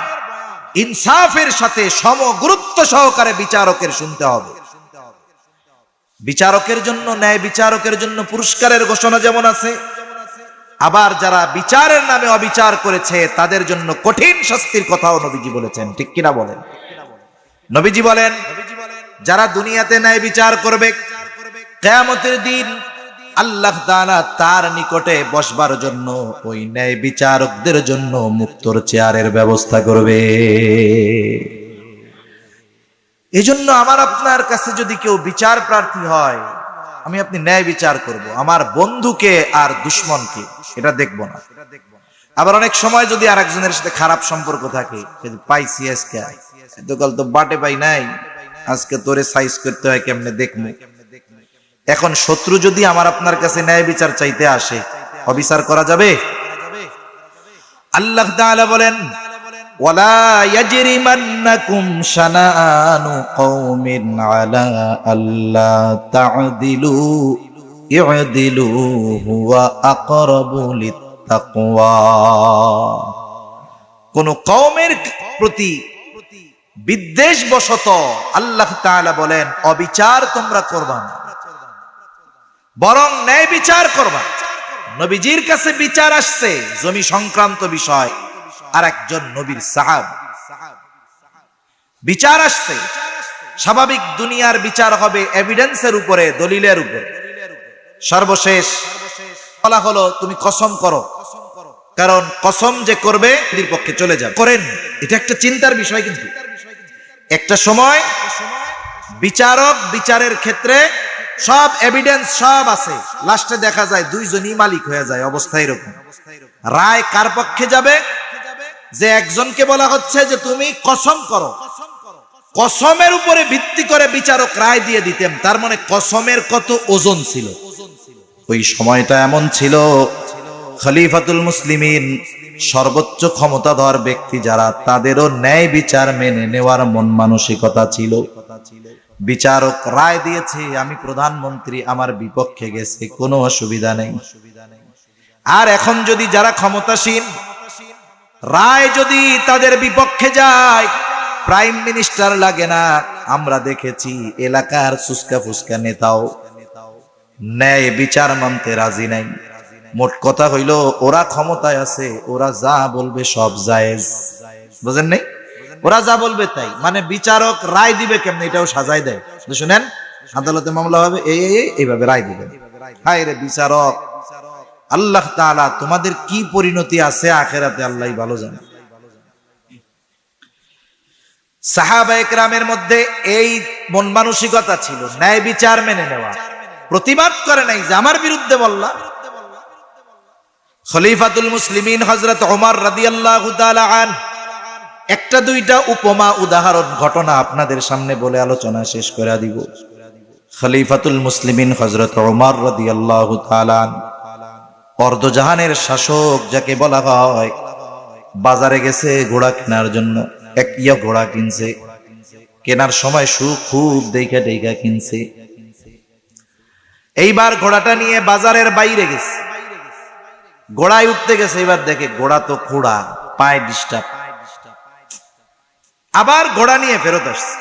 ইনসাফের সাথে সমগুরুত্ব সহকারে বিচারকের শুনতে হবে। বিচারকের জন্য, ন্যায় বিচারকের জন্য পুরস্কারের ঘোষণা যেমন আছে, আবার যারা বিচারের নামে অবিচার করেছে তাদের জন্য কঠিন শাস্তির কথাও নবীজি বলেছেন। ঠিক কিনা বলেন? নবীজি বলেন, যারা দুনিয়াতে ন্যায় বিচার করবে কিয়ামতের দিন আল্লাহ তাআলা তার নিকটে বসবার জন্য ওই ন্যায় বিচারকদের জন্য মুক্তর চেয়ারের ব্যবস্থা করবে। এজন্য আমার আপনার কাছে যদি কেউ বিচার প্রার্থী হয়, আমি আপনি ন্যায় বিচার করব, আমার বন্ধুকে আর দুশমনকে এটা দেখব না। আবার অনেক সময় যদি আরেকজনের সাথে খারাপ সম্পর্ক থাকে, পাইছি আজকে এতকাল তো বাটে পাই নাই, আজকে তোরে সাইজ করতে হয় কেমনে দেখবো। এখন শত্রু যদি আমার আপনার কাছে ন্যায় বিচার চাইতে আসে, অবিচার করা যাবে? আল্লাহ তাআলা বলেন, ওয়ালা ইয়াজরিমান্নাকুম শানাআনু কওমিন আলা আল্লা তা'দিলু ই'দিলু হুয়া আকরাবু লিত্তাকওয়া। কোন কওমের প্রতি বিদ্বেষবশত আল্লাহ তাআলা বলেন অবিচার তোমরা করবা না, বরং ন্যায় বিচার করবা। নবীজির কাছে বিচার আসছে জমি সংক্রান্ত বিষয়, আর একজন নবীর সাহাবী বিচার আসছে। স্বাভাবিক দুনিয়ার বিচার হবে এভিডেন্সের উপরে, দলিলের উপরে। সর্বশেষ বলা হলো তুমি কসম করো, কারণ কসম যে করবে এর পক্ষে চলে যাবে। করেন, এটা একটা চিন্তার বিষয়। কিন্তু একটা সময় বিচারক বিচারের ক্ষেত্রে সব এভিডেন্স সব আছে, লাস্টে দেখা যায় দুইজনই মালিক হয়ে যায়। অবস্থা এরকম। রায় কার পক্ষে যাবে? যে একজনকে বলা হচ্ছে যে তুমি কসম করো, কসমের উপরে ভিত্তি করে বিচারক রায় দিয়ে দিতেন। তার মানে কসমের কত ওজন ছিল। ওই সময়টা এমন ছিল, খলিফাতুল মুসলিমিন সর্বোচ্চ ক্ষমতাধর ব্যক্তি যারা, তাদেরও ন্যায় বিচার মেনে নেওয়ার মন মানসিকতা ছিল। বিচারক রায় দিয়েছে, আমি প্রধানমন্ত্রী, আমার বিপক্ষে গেছে, কোনো অসুবিধা নেই। আর এখন যদি যারা ক্ষমতাসীন, রায় যদি তাদের বিপক্ষে যায়, প্রাইম মিনিস্টার লাগে না, আমরা দেখেছি এলাকার সুস্কা ফুসকা নেতাও ন্যায় বিচার মানতে রাজি নাই। মোট কথা হইল ওরা ক্ষমতায় আছে, ওরা যা বলবে সব জায়েজ। বুঝেন নাই? ওরা যা বলবে তাই, মানে বিচারক রায় দিবে কেমনে এটাও সাজাই দেয়। শুনেন, আদালতে মামলা হবে, এইভাবে রায় দিবেন। হায় রে বিচারক, আল্লাহ তাআলা তোমাদের কি পরিণতি আছে আখিরাতে আল্লাহই ভালো জানে। সাহাবায়ে কেরামের মধ্যে এই মন মানসিকতা ছিল, ন্যায় বিচার মেনে নেওয়া। প্রতিবাদ করে নাই যে আমার বিরুদ্ধে বললা। খলিফাতুল মুসলিমিন হযরত ওমর রাদিয়াল্লাহু তাআলা আন একটা দুইটা উপমা উদাহরণ ঘটনা আপনাদের সামনে বলে আলোচনা শেষ করে দিব। খলিফাতুল মুসলিমিন হযরত ওমর রাদিয়াল্লাহু তাআলা আন অর্ধজাহানের শাসক যাকে বলা হয়, বাজারে গেছে ঘোড়া কেনার জন্য। এক ঘোড়া কিনছে, কেনার সময় খুব দেখা দেখা কিনছে। এইবার ঘোড়াটা নিয়ে বাজারের বাইরে গেছে, ঘোড়ায় উঠতে গেছে। এবার দেখে ঘোড়া তো খোড়া, পায়ে ডিস্টার্ব। আবার ঘোড়া নিয়ে ফেরত আসছে।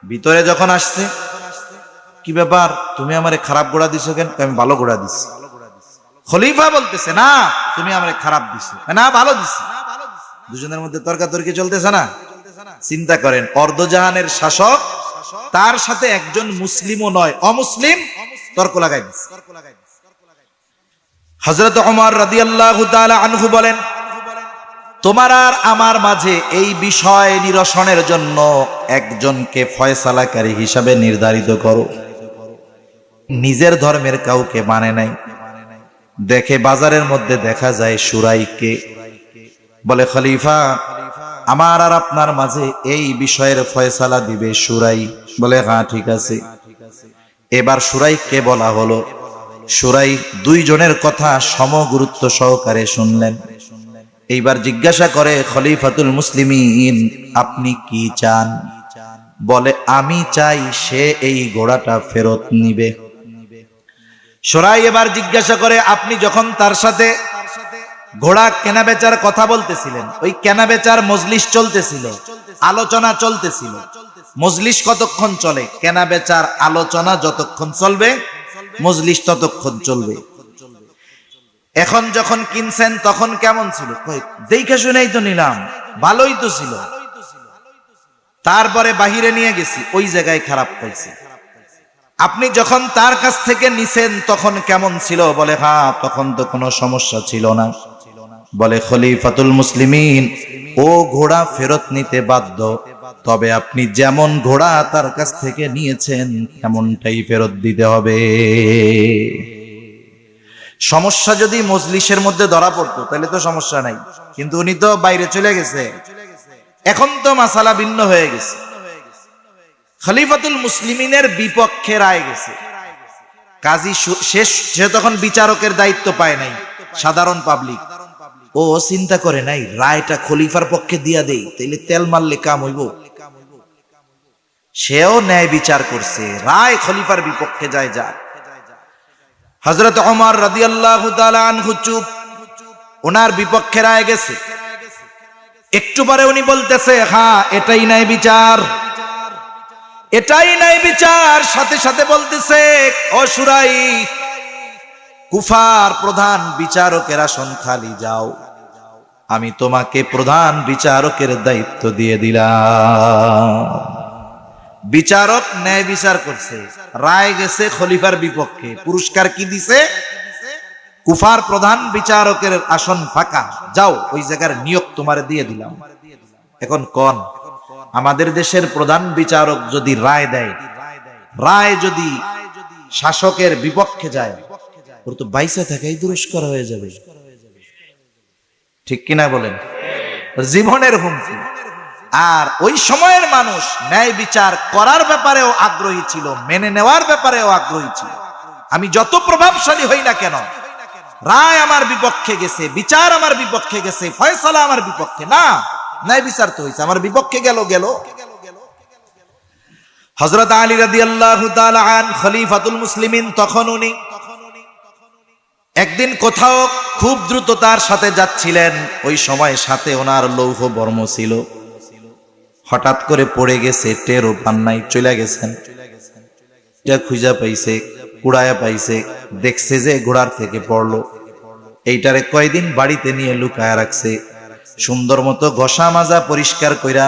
ভিতরে যখন আসছে, কি ব্যাপার, তুমি আমারে খারাপ ঘোড়া দিছো কেন? আমি ভালো ঘোড়া দিছি। খলিফা বলতেছে, না তুমি আমারে খারাপ দিছো, না ভালো দিছি। দুজনের মধ্যে তর্কাতর্কি চলতেছে না? চিন্তা করেন, অর্ধজাহানের শাসক, তার সাথে একজন মুসলিমও নয় অমুসলিম তর্ক লাগাই দিচ্ছে। হযরত ওমর রাদিয়াল্লাহু তাআলা আনহু বলেন, তোমার আর আমার মাঝে এই বিষয় নিরসনের জন্য একজনকে ফয়সালাকারী হিসাবে নির্ধারিত করো। নিজের ধর্মের কাউকে মানে নাই। দেখে বাজারের মধ্যে দেখা যায় সুরাইকে। বলে, খলিফা, আমার আর আপনার মাঝে এই বিষয়ের ফয়সালা দিবে সুরাই। বলে, হ্যাঁ ঠিক আছে। এবার সুরাইকে বলা হলো। সুরাই দুইজনের কথা সমগুরুত্ব সহকারে শুনলেন। এইবার জিজ্ঞাসা করে, খলিফাতুল মুসলিমিন আপনি কি চান? বলে, আমি চাই সে এই ঘোড়াটা ফেরত নিবে। সুরাই এবার জিজ্ঞাসা করে, আপনি যখন তার সাথে ঘোড়া কেনা বেচার কথা বলতেছিলেন, ওই কেনা বেচার মজলিস চলতেছিল, আলোচনা চলতেছিল, মজলিস কতক্ষণ চলে? কেনা বেচার আলোচনা যতক্ষণ চলবে মজলিস ততক্ষণ চলবে। এখন যখন কিনছেন তখন কেমন ছিল? দেখে শুনেই তো নিলাম, ভালোই তো ছিল। তারপরে বাহিরে নিয়ে গেছি, ওই জায়গায় খারাপ পাইছে। আপনি যখন তার কাছ থেকে নিছেন তখন কেমন ছিল? বলে হ্যাঁ, তখন তো কোনো সমস্যা ছিল না। বলে খলিফাতুল মুসলিমিন, ও ঘোড়া ফেরত নিতে বাধ্য, তবে আপনি যেমন ঘোড়া তার কাছ থেকে নিয়েছেন তেমনটাই ফেরত দিতে হবে। সমস্যা যদি মজলিসের মধ্যে ধরা পড়তো তাহলে তো সমস্যা নাই, কিন্তু উনি তো বাইরে চলে গেছে, এখন তো মাসালা ভিন্ন হয়ে গেছে। খলিফাতুল মুসলিমিনের বিপক্ষে রায় গেছে, কাজী শেষ, সে তখন বিচারকের দায়িত্ব পায় নাই, সাধারণ পাবলিক। ও চিন্তা করে নাই রায়টা খলিফার পক্ষে দিয়া দেই, তাইলে তেল মারলে কাম হইব। সেও ন্যায় বিচার করছে, রায় খলিফার বিপক্ষে যায়। যাক, হযরত ওমর রাদিয়াল্লাহু তাআলা আনহু চুপ, ওনার বিপক্ষে রায় গেছে। একটু পরে উনি বলতেছে হ্যাঁ এটাই ন্যায় বিচার, এটাই ন্যায় বিচার। সাথে সাথে বলতেছে, ও শুরাই, কুফার প্রধান বিচারকের আসন খালি, যাও, আমি তোমাকে প্রধান বিচারকের দায়িত্ব দিয়ে দিলাম। বিচারক ন্যায় বিচার করছে, রায় গেছে খলিফার বিপক্ষে, পুরস্কার কি দিছে? কুফার প্রধান বিচারকের আসন ফাঁকা, যাও ওই জায়গার নিয়োগ তোমার দিয়ে দিলাম। এখন কোন আমাদের দেশের প্রধান বিচারক যদি রায় দেয়, রায় যদি শাসকের বিপক্ষে যায়, ওর তো বাইসা থাকাই দুরস্কার হয়ে যাবে, ঠিক কিনা বলেন? জীবনের হুমকি। আর ওই সময়ের মানুষ ন্যায় বিচার করার ব্যাপারেও আগ্রহী ছিল, মেনে নেওয়ার ব্যাপারেও আগ্রহী ছিল। আমি যত প্রভাবশালী হই না কেন, রায় আমার বিপক্ষে গেছে, বিচার আমার বিপক্ষে গেছে, ফয়সালা আমার বিপক্ষে না, ন্যায় বিচার তো হইছে, আমার বিপক্ষে গেল। হযরত আলী রাদিয়াল্লাহু তাআলা আন খলিফাতুল মুসলিমিন, তখন উনি একদিন কোথাও খুব দ্রুততার সাথে যাচ্ছিলেন। ওই সময় সাথে ওনার লৌহ বর্ম ছিল, হঠাৎ করে পড়ে গেছে, টেরও পান নাই, চলে গেছেন। এটা খুঁজা পাইছে, কুড়ায়া পাইছে, দেখছে যে ঘোড়ার থেকে পড়লো। এইটারে কয়দিন বাড়িতে নিয়ে লুকায়া রাখছে, সুন্দর মতো ঘষা মাজা পরিষ্কার কইরা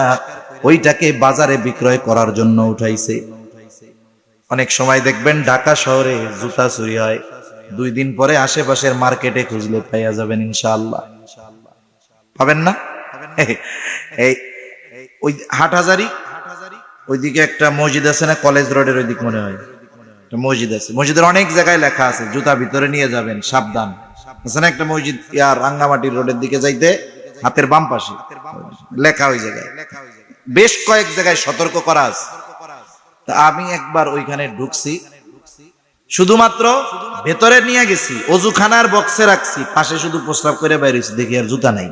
ওইটাকে বাজারে বিক্রয় করার জন্য উঠাইছে। অনেক সময় দেখবেন ঢাকা শহরে জুতা চুরি হয়, 2 দিন পরে আশেপাশের মার্কেটে খুঁজলে পাইয়া যাবেন ইনশাআল্লাহ। পাবেন না? এই ওই হাটহাজারি ওইদিকে একটা মসজিদ আছে না, কলেজ রোডের ওইদিক মনে হয় মসজিদ আছে, মসজিদের অনেক জায়গায় লেখা আছে জুতা ভিতরে নিয়ে যাবেন, সাবধান। আছে না একটা মসজিদ রাঙ্গামাটি রোডের দিকে যাইতে হাতের বাম পাশে লেখা, ওই জায়গায় বেশ কয়েক জায়গায় সতর্ক করা আছে। আমি একবার ওইখানে ঢুকছি, শুধুমাত্র ভেতরে নিয়ে গেছি, অজুখানার বক্সে রাখছি, পাশে শুধু প্রস্রাব করে বাইরেছি, দেখি আর জুতা নাই।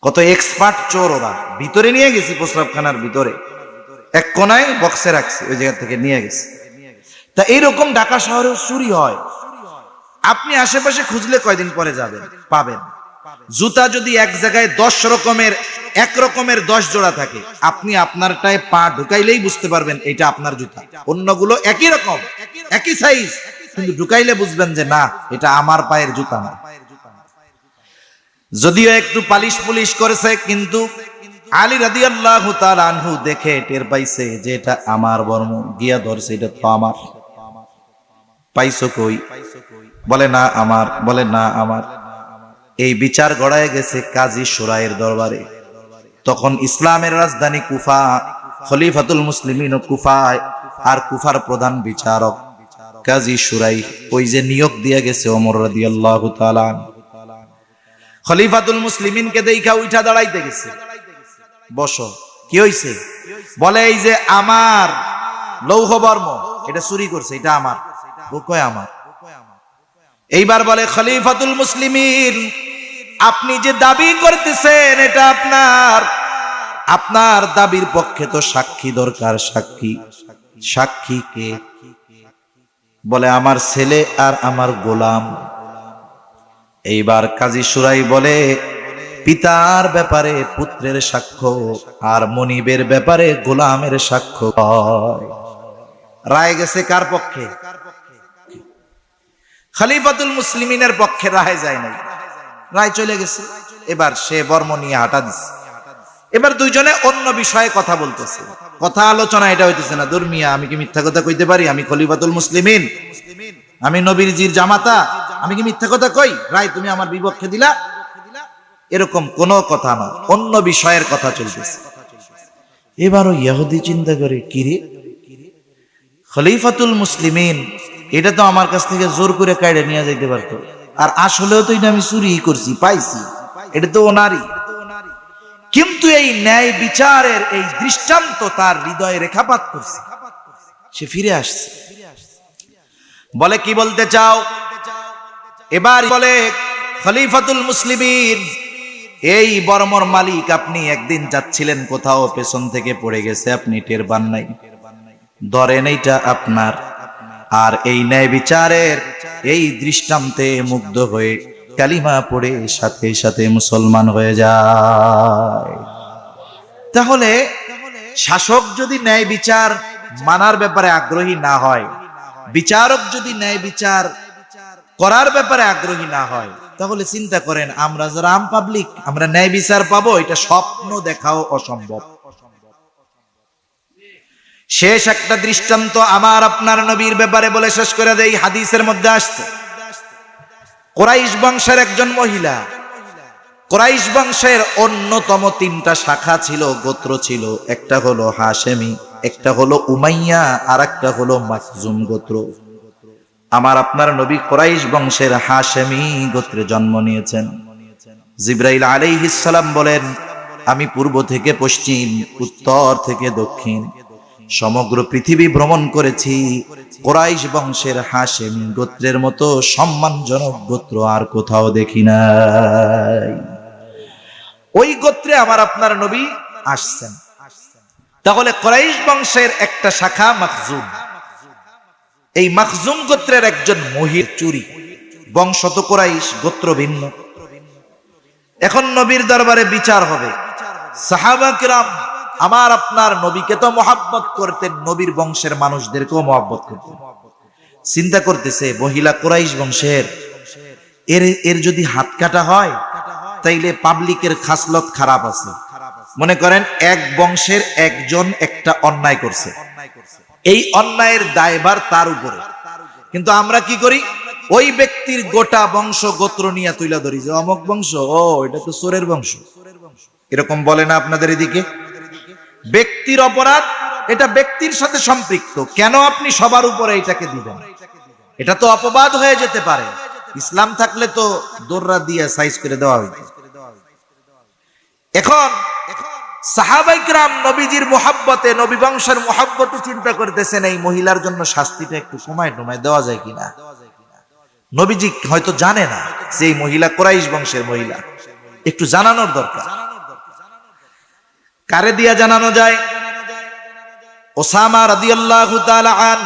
কত এক্সপার্ট চোর ওরা, ভিতরে নিয়ে গেছি, প্রস্রাবখানার ভিতরে এক কোনায় বক্সে রাখছি, ওই জায়গা থেকে নিয়ে গেছি। তা এইরকম ঢাকা শহরেও চুরি হয়, আপনি আশেপাশে খুঁজলে কয়দিন পরে যাবেন, পাবেন। জুতা যদি এক জায়গায় এক রকমের 10 জোড়া থাকে, আপনি আপনারটায় পা ঢুকাইলেই বুঝতে পারবেন এটা আপনার জুতা। অন্যগুলো একই রকম, একই সাইজ, কিন্তু ঢুকাইলে বুঝবেন যে না, এটা আমার পায়ের জুতা না। যদিও একটু পালিশ পুলিশ করেছে, কিন্তু আলী রাদিয়াল্লাহু তাআলা আনহু দেখে টের পাইছে যে এটা আমার বর্ম, গিয়া ধরছে, এটা তো আমার। পাইছো কই? বলে না আমার, বলে না আমার। এই বিচার গড়ায় গেছে কাজী শুরাইয়ের দরবারে। তখন ইসলামের রাজধানী কুফা, খলিফাতুল মুসলিমিন কুফায়, আর কুফার প্রধান বিচারক কাজী শুরাই, ওই যে নিয়োগ দিয়ে গেছে ওমর রাদিয়াল্লাহু তাআলা। খলিফাতুল মুসলিমিনকে দেখা উঠা দাঁড়াইতে গেছে, বসো, কি হইছে? বলে এই যে আমার লৌহ বর্ম, এটা চুরি করছে, এটা আমার। ও কয় আমার? এইবার বলে খলিফাতুল মুসলিমিন, আপনি যে দাবি করতেছেন এটা আপনার, আপনার দাবির পক্ষে তো সাক্ষী দরকার। সাক্ষী? সাক্ষী কে? বলে আমার ছেলে আর আমার গোলাম। এইবার কাজী শুরাই বলে পিতার ব্যাপারে পুত্রের সাক্ষ্য, আর মনিবের ব্যাপারে গোলামের সাক্ষ্য। রায় গেছে কার পক্ষে? খলিফাতুল মুসলিমিনের পক্ষে রায় যায় নাই, রায় চলে গেছে। এবার সে বর্ম নিয়ে হাঁটা দিচ্ছে। এবার দুইজনে অন্য বিষয়ে কথা বলতেছে। কথা আলোচনা এটা হইতেছে না। দুর্মিয়া, আমি কি মিথ্যা কথা কইতে পারি? আমি খলিফাতুল মুসলিমিন, আমি নবীর জির জামাতা, আমি কি মিথ্যা কথা কই? রায় তুমি আমার বিপক্ষে দিলা, এরকম কোনো কথা না, অন্য বিষয়ের কথা চলতেছে। এবারও ইহুদি চিন্তা করে, কি রে, খলিফাতুল মুসলিমিন এটা তো আমার কাছ থেকে জোর করে কাইড়ে নিয়ে যাইতে পারতো, আর আসলেও তো এটা আমি চুরি করছি, পাইছি, এটা তো ওনারই। কিন্তু এই ন্যায় বিচারের এই দৃষ্টান্ত তার হৃদয়ে রেখাপাত করছে, সে ফিরে আসছে। বলে, কি বলতে চাও? এবার বলে, খলিফাতুল মুসলিমিন, এই বর্মর মালিক, আপনি একদিন যাচ্ছিলেন কোথাও, পেছন থেকে পড়ে গেছে, আপনি টের পান নাই, ধরেন এইটা আপনার। আর এই ন্যায় বিচারের এই দৃষ্টান্তে মুগ্ধ হয়ে কালিমা পড়ে সাথে সাথে মুসলমান হয়ে যায়। তাহলে শাসক যদি ন্যায় বিচার মানার ব্যাপারে আগ্রহী না হয়, বিচারক যদি ন্যায় বিচার করার ব্যাপারে আগ্রহী না হয়, তাহলে চিন্তা করেন আমরা যারা আম পাবলিক, আমরা ন্যায় বিচার পাবো, এটা স্বপ্ন দেখাও অসম্ভব। শেষ একটা দৃষ্টান্ত আমার আপনার নবীর ব্যাপারে বলে শেষ করে দেই। হাদিসের মধ্যে আসছে, কুরাইশ বংশের একজন মহিলা, কুরাইশ বংশের অন্যতম 3টা শাখা ছিল, গোত্র ছিল। একটা হলো হাশেমি, একটা হলো উমাইয়া, আর একটা হলো মাখজুম গোত্র। আমার আপনার নবী কুরাইশ বংশের হাশেমি গোত্রে জন্ম নিয়েছেন। জিবরাইল আলাইহিস সালাম বলেন, আমি পূর্ব থেকে পশ্চিম, উত্তর থেকে দক্ষিণ সমগ্র পৃথিবী ভ্রমণ করেছি, কুরাইশ বংশের হাশেমি গোত্রের মতো সম্মানজনক গোত্র আর কোথাও দেখি নাই। ওই গোত্রে আমার আপনার নবী আসছেন। তাহলে কুরাইশ বংশের একটা শাখা মাখজুম, এই মাখজুম গোত্রের একজন মহিলা চুরি, বংশ তো কুরাইশ, গোত্র ভিন্ন। এখন নবীর দরবারে বিচার হবে। সাহাবা কিরাম আমার আপনার নবীকে তো মহাব্বত করতেন, নবীর বংশের মানুষদেরকেও মহাব্বত করতেন। চিন্তা করতেছে, মহিলা কুরাইশ বংশের, এর যদি হাত কাটা হয় তাইলে পাবলিকের খাসলত খারাপ আছে। মনে করেন এক বংশের একজন একটা অন্যায় করছে, এই অন্যায়ের দায়ভার তার উপরে, কিন্তু আমরা কি করি, ওই ব্যক্তির গোটা বংশ গোত্র নিয়ে তুইলা ধরি যে অমুক বংশ, ও এটা তো চোরের বংশ। এরকম বলে না আপনাদের এদিকে? ব্যক্তির অপরাধ, এটা ব্যক্তির সাথে সম্পৃক্ত, কেন আপনি সবার উপরে এটাকে দিবেন? এটা তো অপবাদ হয়ে যেতে পারে। ইসলাম থাকলে তো দৌড়া দিয়ে সাইজ করে দেওয়া হইতো। এখন সাহাবায়ে কেরাম নবীজির মুহাব্বতে, নবী বংশের মুহাব্বতে চিন্তা করতেছেন এই মহিলার জন্য শাস্তিটা একটু কমায় টমায় দেওয়া যায় কিনা। নবীজি হয়তো জানে না যে এই মহিলা কুরাইশ বংশের মহিলা, একটু জানানোর দরকার। কারে দিয়া জানানো যায়? ওসামা রাদিয়াল্লাহু তাআলা আন,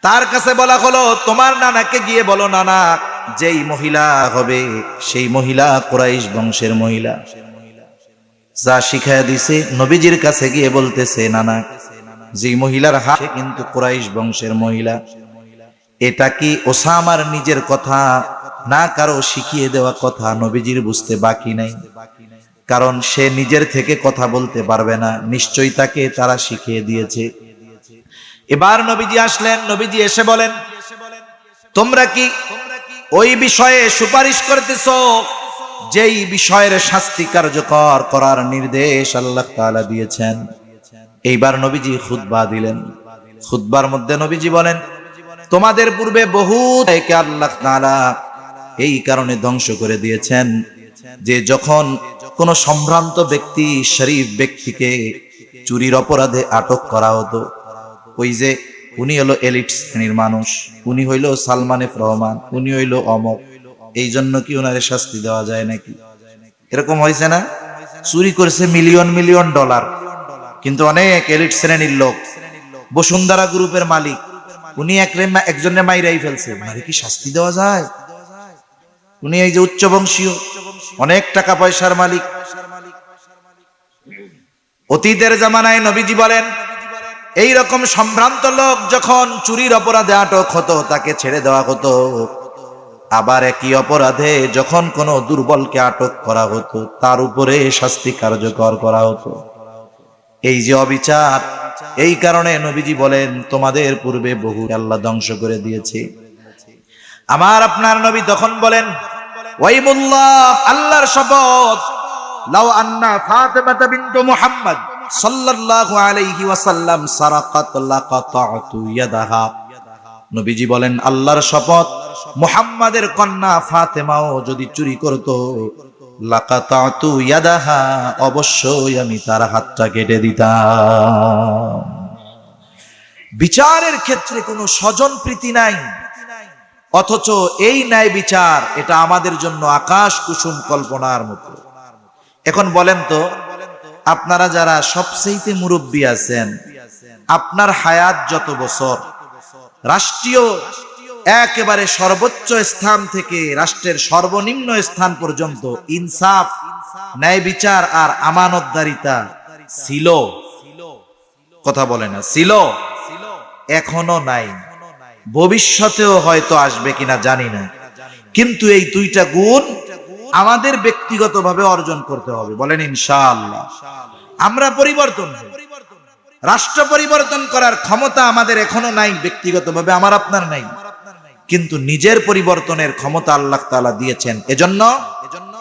তার কাছে বলা হলো, তোমার নানাকে গিয়ে বলো, নানা, যেই মহিলা হবে সেই মহিলা কুরাইশ বংশের মহিলা। যা শিখায়া দিছে, নবীজির কাছে গিয়ে বলতেছে, নানা, যেই মহিলার হাত কিন্তু কুরাইশ বংশের মহিলা। এটা কি ওসামার নিজের কথা না কারো শিখিয়ে দেওয়া কথা? নবীজির বুঝতে বাকি নাই, কারণ সে নিজের থেকে কথা বলতে পারবে না, নিশ্চয়ই তাকে তারা শিখিয়ে দিয়েছে। এবার নবীজি আসলেন, নবীজি এসে বলেন, তোমরা কি ওই বিষয়ে সুপারিশ করতেছো যেই বিষয়ের শাস্তি কার্যকর করার নির্দেশ আল্লাহ তাআলা দিয়েছেন? এইবার নবীজি খুতবা দিলেন। খুতবার মধ্যে নবীজি বলেন, তোমাদের পূর্বে বহুকে আল্লাহ তাআলা এই কারণে ধ্বংস করে দিয়েছেন যে যখন কোন সম্ভ্রান্ত ব্যক্তি, শরীফ ব্যক্তিকে চুরির অপরাধে আটক করা হতো, ওই যে উনি হলো এলিট শ্রেণীর মানুষ, উনি হইল সালমান এফ রহমান, উনি হইল অমক, এই জন্য কি ওনারে শাস্তি দেওয়া যায় নাকি? এরকম হয়েছে না? চুরি করেছে মিলিয়ন মিলিয়ন ডলার, কিন্তু অনেক এলিট শ্রেণীর লোক, বসুন্ধরা গ্রুপের মালিক, উনি একজনের মাইরাই ফেলছে, ওনারে কি শাস্তি দেওয়া যায়? উনি এই যে উচ্চ বংশীয়, অনেক টাকা পয়সার মালিক। অতীতের জামানায় নবীজি বলেন, এই রকম সম্ভ্রান্ত লোক যখন চুরির অপরাধে আটক হতো তাকে ছেড়ে দেওয়া হতো, আবার একই অপরাধে যখন কোনো দুর্বলকে আটক করা হতো তার উপরে শাস্তি কার্যকর করা হতো। এই যে অবিচার, এই কারণে নবীজি বলেন তোমাদের পূর্বে বহু আল্লাহ ধ্বংস করে দিয়েছে। আমার আপনার নবী তখন বলেন ওয়াইমুল্লাহ, আল্লাহর শপথ, লাউ আন্না ফাতিমা বিনতু মুহাম্মদ সাল্লাল্লাহু আলাইহি ওয়াসাল্লাম সারাকাত লাকাতাতু ইয়াদাহা। নবীজি বলেন আল্লাহর শপথ, মুহাম্মাদের কন্যা ফাতেমাও যদি চুরি করত, লাকাতাতু ইয়াদাহা, অবশ্যই আমি তার হাতটা কেটে দিতাম। বিচারের ক্ষেত্রে কোনো স্বজন প্রীতি নাই, অথচ এই ন্যায় বিচার এটা আমাদের জন্য আকাশ কুসুম কল্পনার মতো। এখন বলেন তো, আপনারা যারা সবচেয়ে মুরব্বী আছেন, আপনার হায়াত যত বছর, রাষ্ট্রীয় একেবারে সর্বোচ্চ স্থান থেকে রাষ্ট্রের সর্বনিম্ন স্থান পর্যন্ত ইনসাফ, ন্যায় বিচার আর আমানতদারিতা ছিল? কথা বলে না ছিল? এখনো নাই, ভবিষ্যতেও হয়তো আসবে কিনা জানি না। কিন্তু এই দুইটা গুণ আমাদের ব্যক্তিগতভাবে অর্জন করতে হবে, বলেন ইনশাআল্লাহ। আমরা পরিবর্তন, রাষ্ট্র পরিবর্তন করার ক্ষমতা আমাদের এখনো নাই, ব্যক্তিগতভাবে আমার আপনার নাই, কিন্তু নিজের পরিবর্তনের ক্ষমতা আল্লাহ তাআলা দিয়েছেন। এজন্য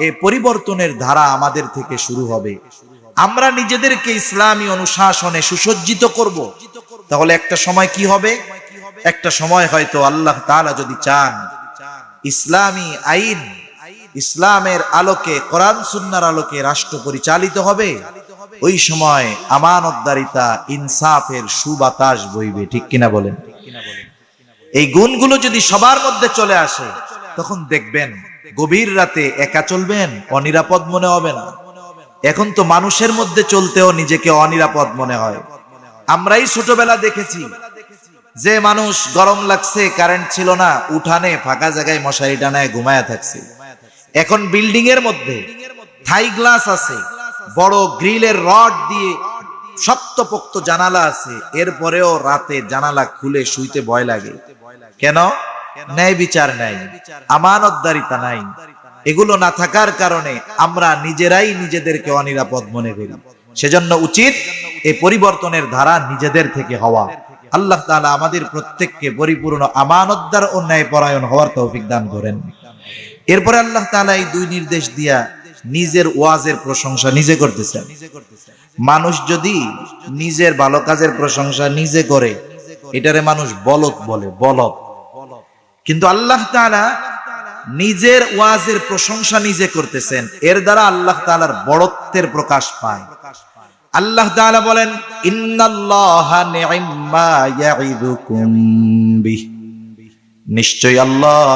এই পরিবর্তনের ধারা আমাদের থেকে শুরু হবে। আমরা নিজেদেরকে ইসলামী অনুশাসনে সুসজ্জিত করব, তাহলে একটা সময় কি হবে, একটা সময় হয়তো আল্লাহ তাআলা যদি চান, ইসলামী আইন, ইসলামের আলোকে, কোরআন সুন্নাহর আলোকে রাষ্ট্র পরিচালিত হবে। ওই সময় আমানতদারিতা, ইনসাফের সুবাতাস বইবে, ঠিক কিনা বলেন? এই গুণগুলো যদি সবার মধ্যে চলে আসে, তখন দেখবেন গভীর রাতে একা চলবেন, অনিরাপদ মনে হবে না। এখন তো মানুষের মধ্যে চলতেও নিজেকে অনিরাপদ মনে হয়। আমরাই ছোটবেলা দেখেছি যে মানুষ গরম লাগছে, কারেন্ট ছিল না, উঠানে ফাঁকা জায়গায় মশারি টানায় ঘুমায়া থাকছে। এখন বিল্ডিং এর মধ্যে থাই গ্লাস আছে, বড় গ্রিলের রড দিয়ে শক্তপোক্ত জানালা আছে, এরপরেও রাতে জানালা খুলে শুইতে ভয় লাগে। কেন? ন্যায় বিচার নাই, আমানতদারিতা নাই। এগুলো না থাকার কারণে আমরা নিজেরাই নিজেদেরকে অনিরাপদ মনে করি। সেজন্য উচিত এই পরিবর্তনের ধারা নিজেদের থেকে হওয়া। আল্লাহ তাআলা আমাদের প্রত্যেককে পরিপূর্ণ আমানতদার ও ন্যায়পরায়ণ হওয়ার তৌফিক দান করেন। এরপরে আল্লাহ তাআলা এই দুই নির্দেশ দিয়া নিজের ওয়াজের প্রশংসা নিজে করতেছেন। মানুষ যদি নিজের ভালো কাজের প্রশংসা নিজে করে, এটারে মানুষ বলদ বলে, বলদ। কিন্তু আল্লাহ তাআলা নিজের ওয়াজের প্রশংসা নিজে করতেছেন, এর দ্বারা আল্লাহ তাআলার বড়ত্বের প্রকাশ পায়। আল্লাহ তাআলা বলেন, ইন্নাল্লাহা নি'ম্মা ইয়া'iদুকুম বিহ, নিশ্চয়ই আল্লাহ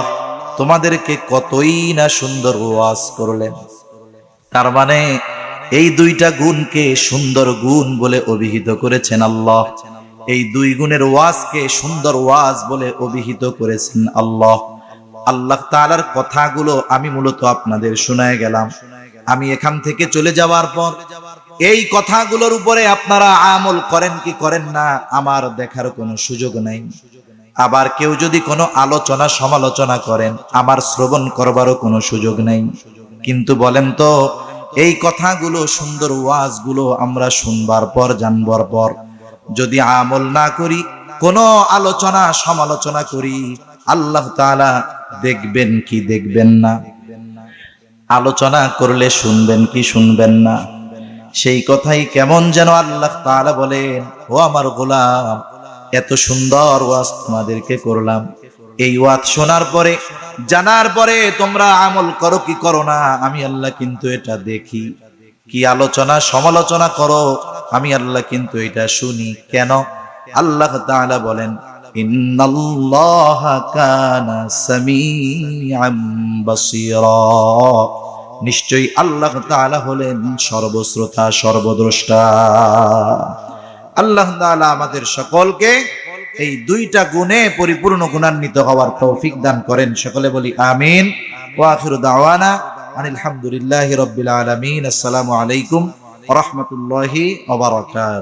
তোমাদেরকে কতই না সুন্দর ওয়াজ করলেন। তার মানে এই দুইটা গুণকে সুন্দর গুণ বলে অভিহিত করেছেন আল্লাহ। এই দুই গুণের ওয়াজকে সুন্দর ওয়াজ বলে অভিহিত করেছেন আল্লাহ। আল্লাহ তাআলার কথাগুলো আমি মূলত আপনাদের শোনায় গেলাম। আমি এখান থেকে চলে যাওয়ার পর এই কথাগুলোর উপরে আপনারা আমল করেন কি করেন না আমার দেখার কোনো সুযোগ নাই। আবার কেউ যদি কোনো আলোচনা সমালোচনা করেন, আমার শ্রবণ করবারও কোনো সুযোগ নেই। কিন্তু বলেন তো, এই কথাগুলো, সুন্দর ওয়াজগুলো আমরা শুনবার পর, জানবার পর যদি আমল না করি, কোনো আলোচনা সমালোচনা করি, আল্লাহ তাআলা দেখবেন কি দেখবেন না? আলোচনা করলে শুনবেন কি শুনবেন না? সেই কথাই কেমন যেন আল্লাহ তাআলা বলেন, ও আমার গোলাম, এত সুন্দর ওয়াজ তোমাদেরকে করলাম, এই ওয়াজ শোনার পরে, জানার পরে তোমরা আমল করো কি করো না, আমি আল্লাহ কিন্তু এটা দেখি। কি আলোচনা সমালোচনা করো, আমি আল্লাহ কিন্তু এটা শুনি। কেন? আল্লাহ তাআলা বলেন, ইন্নাল্লাহা কানা সামিআম বাসীরা, নিশ্চয়ই আল্লাহ তাআলা হলেন সর্বশ্রোতা সর্বদ্রষ্টা। আল্লাহ তাআলা আমাদের সকলকে এই দুইটা গুণে পরিপূর্ণ গুণান্বিত হওয়ার তৌফিক দান করেন। সকলে বলি আমিন। ওয়া আখিরু দাওয়ানা আনিল হামদুলিল্লাহি রাব্বিল আলামিন। আসসালামু আলাইকুম ওয়া রাহমাতুল্লাহি ওয়া বারাকাতুহু।